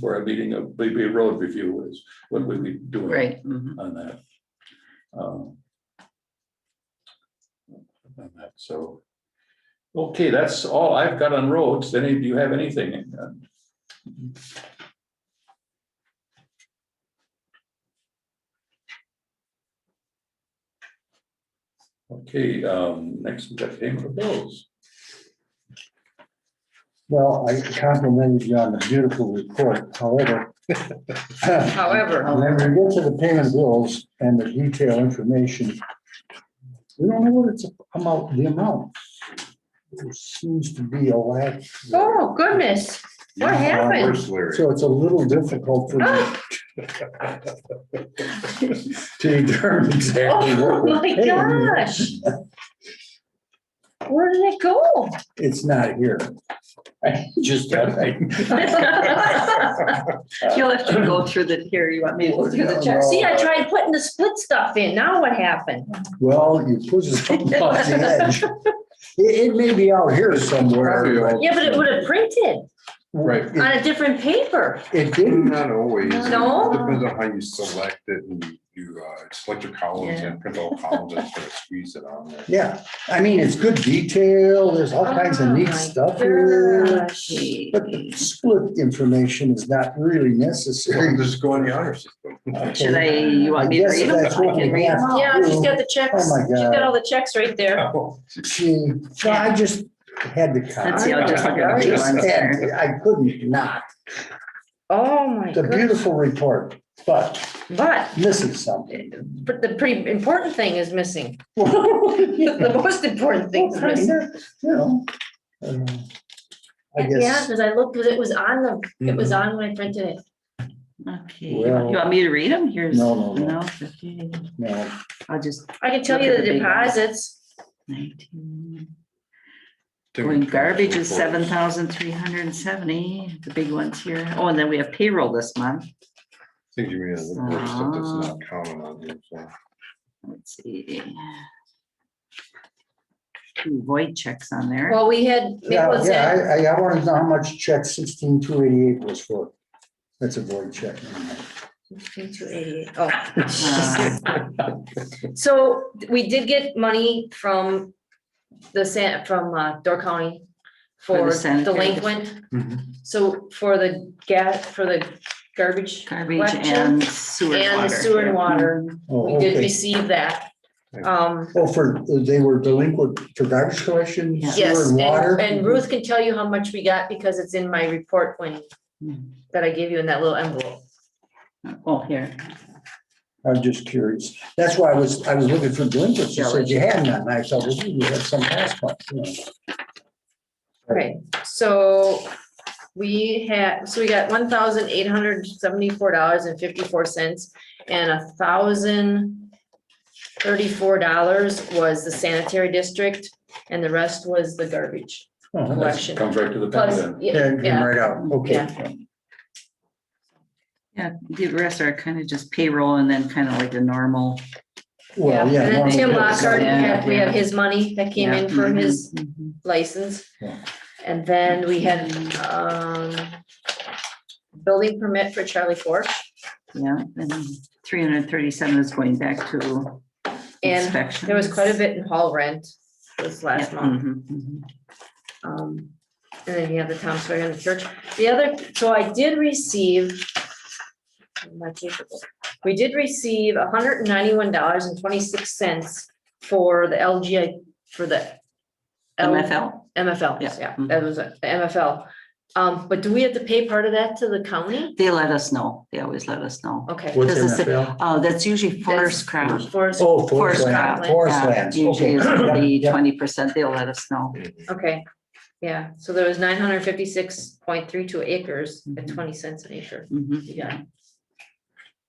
for a meeting of maybe a road review is what we'll be doing
Right.
on that. So Okay, that's all I've got on roads. Any, do you have anything? Okay, next we got payment of bills.
Well, I complimented you on the beautiful report, however.
However.
When we get to the payment of bills and the detailed information, we don't know what it's about, the amount. There seems to be a lack.
Oh, goodness. What happened?
Where's Larry?
So it's a little difficult for me to determine exactly what
Oh,
we're
my
paying.
gosh. Where did it go?
It's not here. I just,
You'll have to go through the, here, you want me to go through the checks?
See, I tried putting the split stuff in. Now what happened?
well, you put something off the edge. It may be out here somewhere. but
Yeah, but it would have printed
Right.
on a different paper.
It didn't.
Not always.
No?
It depends on how you select it and you select your columns and print all columns and sort of squeeze it on there.
Yeah, I mean, it's good detail. There's all kinds of
Oh,
neat
my
stuff here.
gosh.
But the split information is not really necessary.
Just go in the honor system.
Should you want me to
I guess
read them?
that's
I
what
can
we
read
have
them all.
Yeah, she's got the checks.
Oh, my
She's
God.
got all the checks right there.
Gee, so I just had to.
Let's see, I'll just look at the big ones here.
I couldn't not.
Oh, my
It's a
goodness.
beautiful report, but
But
missing something.
the pretty important thing is missing. The most important thing is missing.
You know. I
Yeah,
guess,
because I looked, because it was on it was on when I printed it.
Okay, you want me to read them? Here's.
No.
Okay.
no,
I'll just.
I can tell
Look
you
at
the
the big ones.
deposits.
19. Going garbage is 7,370, the big ones here. Oh, and then we have payroll this month.
Think you mean the work stuff that's not counted on here, so.
Let's see. 2 void checks on there.
Well, we had,
yeah,
Maple said,
I wanted to know how much check 16,288 was for. That's a void check.
288. Oh. So we did get money from Door County
For
for
the sanitary
delinquent.
Mhm.
So for the garbage
Garbage
collection
and sewer and
and
water.
the sewer and
yeah.
water,
Oh,
we did
okay.
receive that.
Oh, they were delinquent for garbage collection,
Yeah.
sewer
Yes,
and water?
and Ruth can tell you how much we got because it's in my report
Mhm.
that I gave you in that little envelope.
Oh, here.
I was just curious. That's why I was looking for delinquents. You
Yeah,
said you had none. I thought, well, you had some past one.
Okay, so we got $1,874.54 and $1,034 was the sanitary district and the rest was the garbage
Oh, that's-
collection.
Comes right to the
Plus,
pen then.
Yeah, it came
yeah,
right out. Okay.
Yeah, the rest are kind of just payroll and then kind of like the normal.
yeah.
Well, yeah.
And then
normal
Tim
bills.
Lockhart,
Yeah.
we have his money that came in for his license.
Yeah.
And then we had, building permit for Charlie Fork.
Yeah, and 337 is going back to
And
inspection.
there was quite a bit in hall rent this last month. And then you have the Tom Sawyer and the church. The other, so I did receive. We did receive $191.26 for the LGI, for the.
MFL?
MFL,
Yeah.
yeah, that was it, the MFL. But do we have to pay part of that to the county?
They let us know. They always let us know.
Okay.
What's
Because it's-
NFL?
Oh, that's usually forest crop.
Forest,
Oh,
Forest
land.
crop.
Forest
yeah,
lands.
Usually it's
Okay.
20%. They'll let us know.
okay, yeah, so there was 956.32 acres at 20 cents an acre.
Mhm.
Yeah,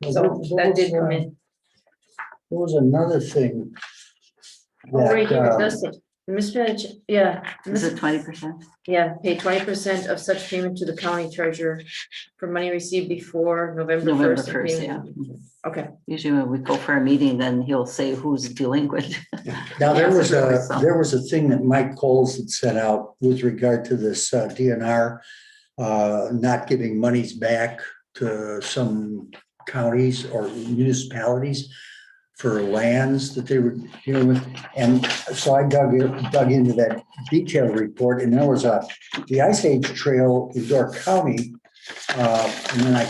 Well,
so that did come in.
There was another thing.
Oh, right here, it
that,
does say, mismanaged, yeah.
Is it 20%?
Yeah, pay 20% of such payment to the county treasurer for money received before November
November
1st.
1st, yeah.
Okay,
Usually when we go for a meeting, then he'll say who's delinquent.
Now,
Yeah, so
there was a thing that Mike Coles had sent out with regard to this DNR, not giving monies back to some counties or municipalities for lands that they were dealing with. And so I dug into that detailed report, and there was the Ice Age Trail in Door County. And then I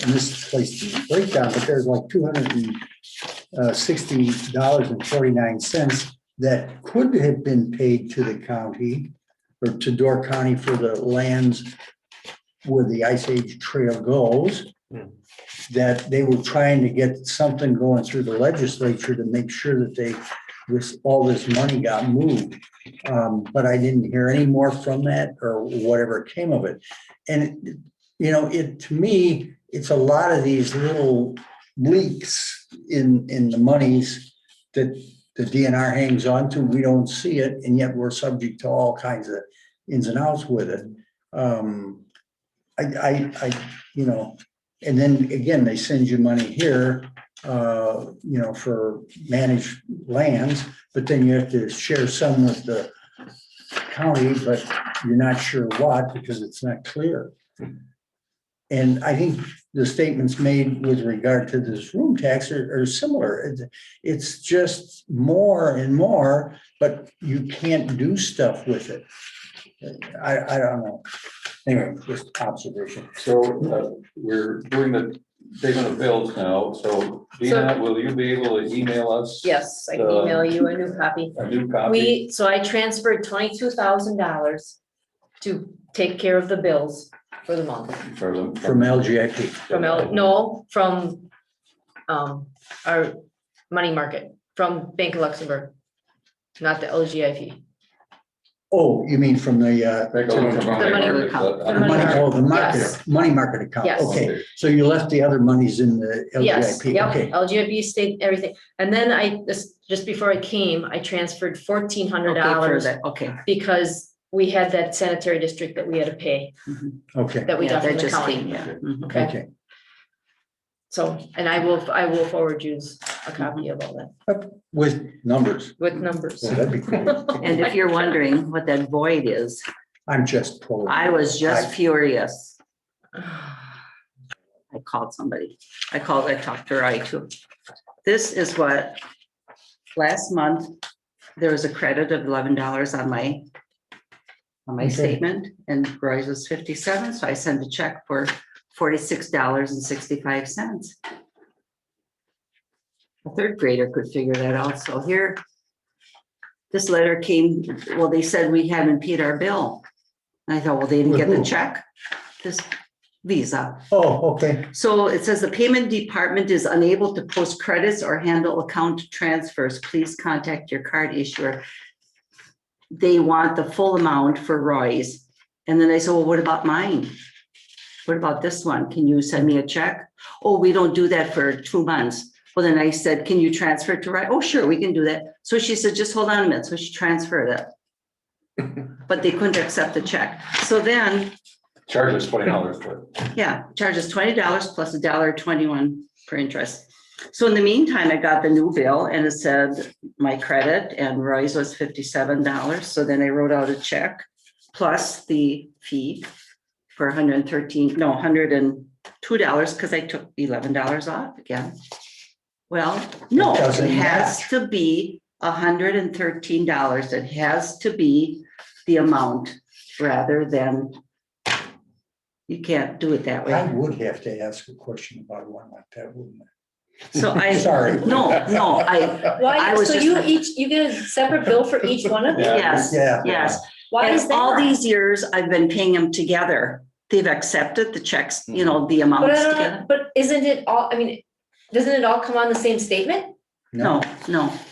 misplaced the breakdown, but there's like $260.49 that could have been paid to the county or to Door County for the lands where the Ice Age Trail goes. That they were trying to get something going through the legislature to make sure that all this money got moved. But I didn't hear any more from that or whatever came of it. And, to me, it's a lot of these little leaks in the monies that the DNR hangs on to. We don't see it, and yet we're subject to all kinds of ins and outs with it. And then again, they send you money here, for managed lands, but then you have to share some with the county, but you're not sure what because it's not clear. And I think the statements made with regard to this room tax are similar. It's just more and more, but you can't do stuff with it. I don't know. Anyway, just observation.
So we're doing the payment of bills now, so Dina, will you be able to email us?
Yes, I can email you a new copy.
A new copy?
So I transferred $22,000 to take care of the bills for the month.
From
LGIP.
From our money market, from Bank of Luxembourg, not the LGIP.
Oh, you mean from the money market account?
Yes.
Okay, so you left the other monies in the
Yes,
LGIP,
yep,
okay.
LGIP state everything. And then just before I came, I transferred $1,400
Okay.
because we had that sanitary district that we had to pay,
Okay,
that we
Yeah,
got from
that
the
just
county.
came, yeah. Mhm.
Okay,
okay.
so, and I will forward you a copy of all that
With numbers.
with numbers.
Well, that'd be great.
And if you're wondering what that void is,
I'm just pulling.
I was just furious. I called somebody. I talked to Rai too. This is what, last month, there was a credit of $11 on my
Okay.
statement, and Roy's was 57, so I sent a check for $46.65. A third grader could figure that out. So here, this letter came, well, they said we haven't paid our bill. And I thought, well, they didn't
With
get the
who?
check, this Visa.
Oh, okay.
So it says the payment department is unable to post credits or handle account transfers. Please contact your card issuer. They want the full amount for Roy's. And then I said, well, what about mine? What about this one? Can you send me a check? Oh, we don't do that for 2 months. Well, then I said, can you transfer it to Roy? Oh, sure, we can do that. So she said, just hold on a minute. So she transferred it. But they couldn't accept the check. So then,
charge us $20 for it.
yeah, charges $20 plus $1.21 for interest. So in the meantime, I got the new bill and it said my credit and Roy's was $57. So then I wrote out a check plus the fee for $102 because I took $11 off again. Well, no,
It doesn't
it has
match.
to be $113. It has to be the amount rather than, you can't do it that
I
way.
would have to ask a question about one like that, wouldn't I?
So I,
Sorry.
no, I
Why,
was
so
just-
you get a separate bill for each one of them?
yes,
Yeah.
yes.
Why is
And all
that?
these years, I've been paying them together. They've accepted the checks, the
But
amounts
I don't,
together.
but isn't it all, doesn't it all come on the same statement?
No.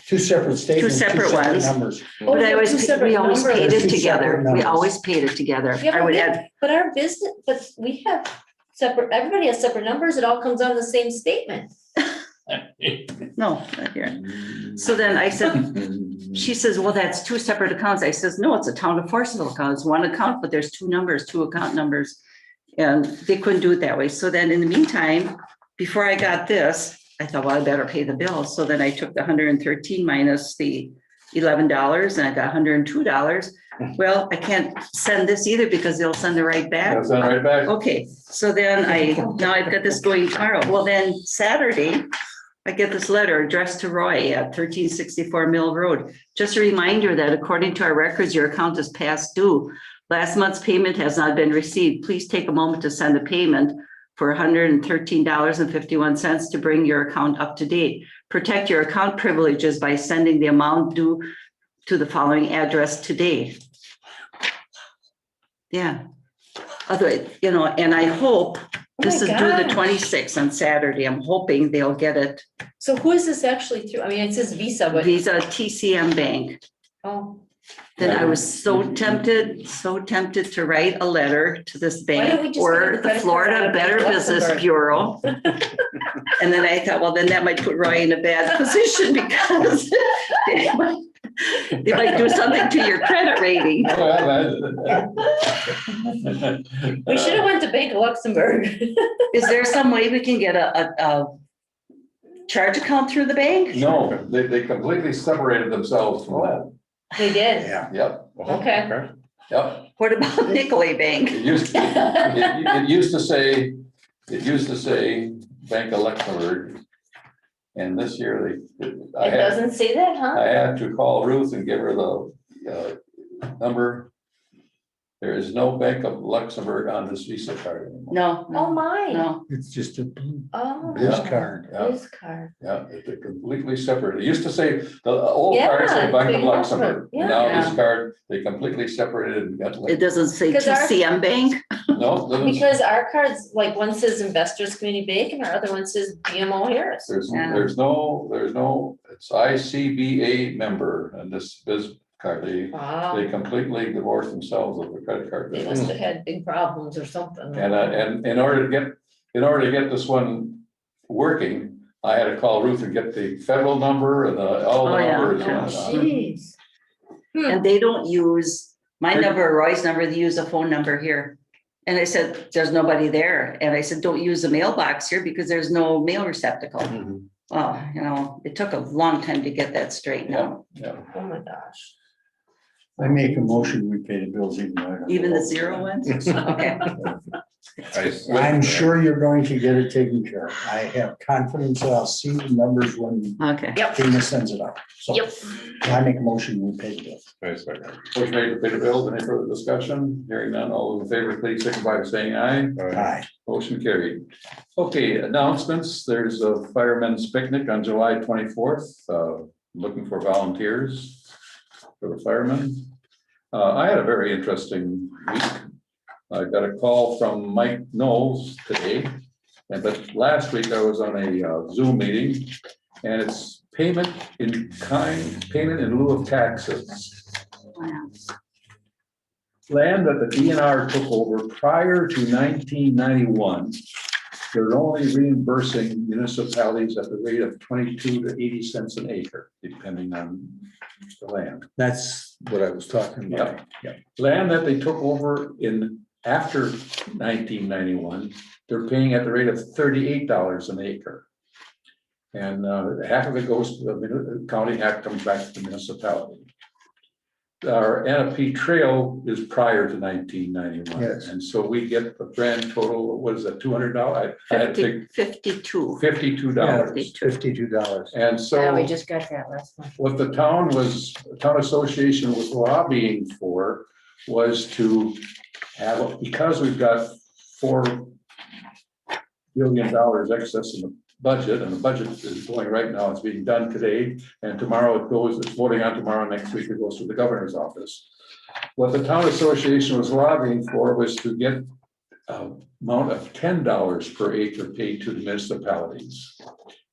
Two separate statements.
separate ones.
Numbers.
Oh,
But I
two
always,
separate
we always
numbers.
paid
They're
it
two
together.
separate
We
numbers.
always paid it together.
Yeah,
I would add,
but our business, but we have separate, everybody has separate numbers. It all comes on the same statement.
no, not here. So then I said, she says, well, that's two separate accounts. I says, no, it's a town of Forestville account. It's one account, but there's two numbers, two account numbers. And they couldn't do it that way. So then in the meantime, before I got this, I thought, well, I better pay the bill. So then I took the 113 minus the $11 and I got $102. Well, I can't send this either because they'll send it right back.
That's not right back.
Okay, so then now I've got this going tomorrow. Well, then Saturday, I get this letter addressed to Roy at 1364 Mill Road. Just a reminder that according to our records, your account is past due. Last month's payment has not been received. Please take a moment to send a payment for $113.51 to bring your account up to date. Protect your account privileges by sending the amount due to the following address today. Yeah. Otherwise, and I hope this is
my
due the
gosh.
26th on Saturday. I'm hoping they'll get it.
So who is this actually through? I mean, it says Visa, but,
Visa TCM Bank.
oh,
Then I was so tempted to write a letter to this
Why don't we
bank
just
or
get a
the
credit card
Florida
out of
Better
Bank
Business
Luxembourg?
Bureau. And then I thought, well, then that might put Roy in a bad position because they might do something to your credit rating.
we should have went to Bank of Luxembourg.
Is there some way we can get a charge account through the bank?
No, they completely separated themselves from that.
They did.
Yeah.
Yep,
Okay.
yep.
What about Nicolay Bank?
It used to say Bank of Luxembourg. And this year I
It
had
doesn't say that, huh?
to call Ruth and give her the number. There is no Bank of Luxembourg on this Visa card anymore.
No,
Oh,
no,
my.
no.
It's just a
Oh.
biz
Yeah.
card.
Yeah,
This card.
yeah, they're completely separate. It used to say, the old
Yeah,
card said Bank of
Bank of
Luxembourg.
Luxembourg,
Now
yeah.
this card, they completely separated and got
It
like,
doesn't say
'Cause our-
TCM Bank.
no, doesn't-
Because our cards, like one says Investors Community Bank and our other one says BMO Harris.
Yeah.
there's no, it's ICBA member and this biz card, they
Wow,
completely divorced themselves of the credit card
they
business.
must have had big problems or something.
And in order to get this one working, I had to call Ruth and get the federal number and all the
Oh, yeah.
numbers.
Oh,
and,
jeez.
And they don't use my number or Roy's number, they use a phone number here. And I said, there's nobody there. And I said, don't use the mailbox here because there's no mail receptacle.
Mhm.
Well, it took a long time to get that straightened out.
Yeah,
Oh, my gosh.
I make a motion, we pay the bills even. though I don't
Even
know.
the zero ones? Okay.
I'm sure you're going to get it taken care of. I have confidence that I'll see the numbers when
Okay.
FEMA sends it out. So
Yep.
I make a motion, we pay the bills.
Motion made to pay the bills. Any further discussion? Hearing none, all those in favor, please signify by saying aye.
Aye.
Motion carried. Okay, announcements. There's a firemen's picnic on July 24th. Looking for volunteers for the firemen. I had a very interesting week. I got a call from Mike Knowles today. But last week I was on a Zoom meeting and it's payment in lieu of taxes.
Wow.
Land that the DNR took over prior to 1991. They're only reimbursing municipalities at the rate of 22 to 80 cents an acre, depending on the land.
That's what I was talking about.
Yeah. Land that they took over after 1991, they're paying at the rate of $38 an acre. And half of it goes to the county, half comes back to the municipality. Our NFP trail is prior to 1991.
Yes.
And so we get the grand total, what is that, $200? I had to take
52.
$52.
$52.
And so.
Yeah, we just got that last one.
What the town association was lobbying for was to have, because we've got $4 billion excess in the budget, and the budget is going right now, it's being done today, and tomorrow it's voting on tomorrow, next week it goes to the governor's office. What the town association was lobbying for was to get an amount of $10 per acre paid to the municipalities.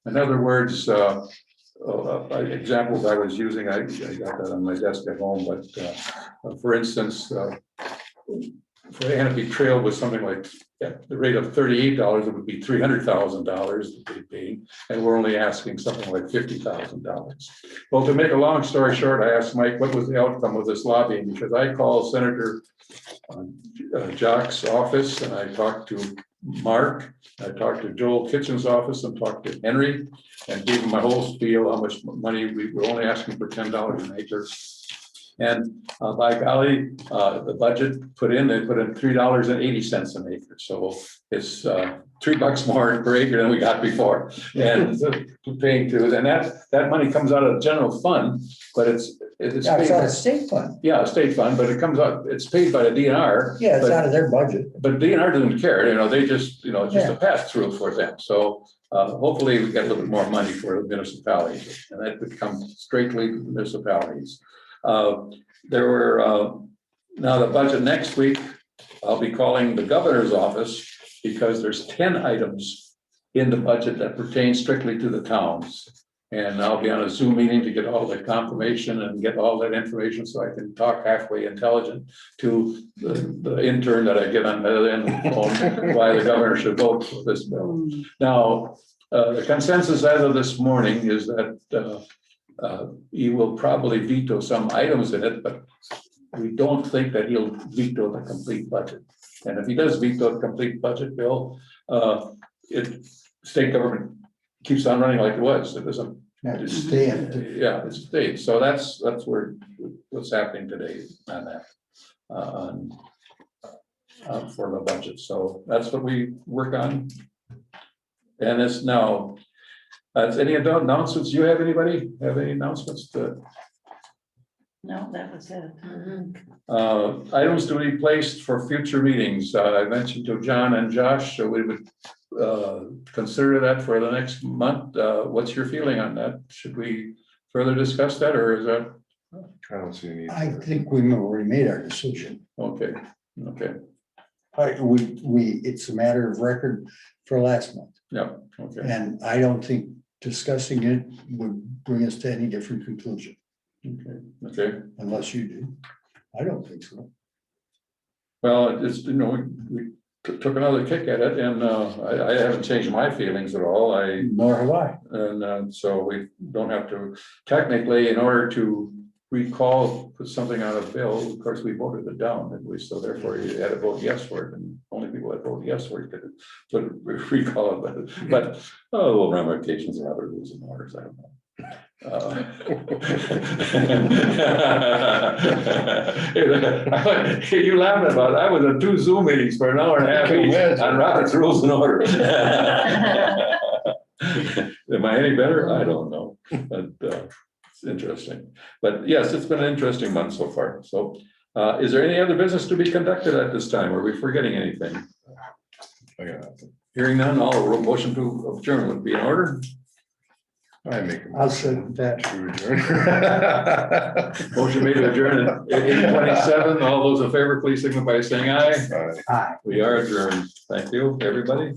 In other words, examples I was using, I got that on my desk at home, but for instance, for the NFP trail was something like at the rate of $38, it would be $300,000 that they paid, and we're only asking something like $50,000. Well, to make a long story short, I asked Mike, what was the outcome of this lobbying? Because I called Senator Jock's office, and I talked to Mark, I talked to Joel Kitchen's office, and talked to Henry, and gave him my whole spiel, how much money we were only asking for $10 an acre. And by golly, the budget put in, they put in $3.80 an acre, so it's $3 more per acre than we got before. And paying to, and that money comes out of the general fund, but it's
Yeah, it's
paid,
out of state fund.
yeah, a state fund, but it comes out, it's paid by the DNR.
Yeah, it's
but-
out of their budget.
But DNR doesn't care, they just, it's just a pass through for them, so hopefully we get a little bit more money for the municipalities, and that would come straightly to the municipalities. There were, now the budget next week, I'll be calling the governor's office because there's 10 items in the budget that pertain strictly to the towns. And I'll be on a Zoom meeting to get all the confirmation and get all that information so I can talk halfway intelligent to the intern that I get on the other end of the phone, why the governor should vote for this bill. Now, the consensus as of this morning is that he will probably veto some items in it, but we don't think that he'll veto the complete budget. And if he does veto the complete budget bill, state government keeps on running like it was. It doesn't.
Yeah, to stay in it.
Yeah, it's state. So that's what's happening today on that. For the budget. So that's what we work on. And it's now, any announcements? You have anybody have any announcements to?
No, that was it.
Items to be placed for future meetings. I mentioned to John and Josh, so we would consider that for the next month. What's your feeling on that? Should we further discuss that, or is that?
I don't see any.
I think we already made our decision.
Okay, okay,
It's a matter of record for last month.
yeah, okay,
And I don't think discussing it would bring us to any different conclusion,
okay.
unless you do. I don't think so.
Well, it's, we took another kick at it, and I haven't changed my feelings at all.
Nor have I.
And so we don't have to, technically, in order to put something on a bill, of course, we voted it down, and so therefore you had to vote yes for it, and only people that vote yes for it could recall it, but well, ramifications are other rules and orders, I don't know. You laughing about it. I was at 2 Zoom meetings for an hour and a half each on Robert's Rules and Orders. Am I any better? I don't know, but it's interesting. But yes, it's been an interesting month so far. So is there any other business to be conducted at this time? Are we forgetting anything?
I got nothing.
Hearing none, all motion to adjourn would be in order.
I make a
I'll second that.
to adjourn.
Motion made to adjourn at 8:27. All those in favor, please signify by saying aye.
Aye.
Aye.
We are adjourned. Thank you, everybody.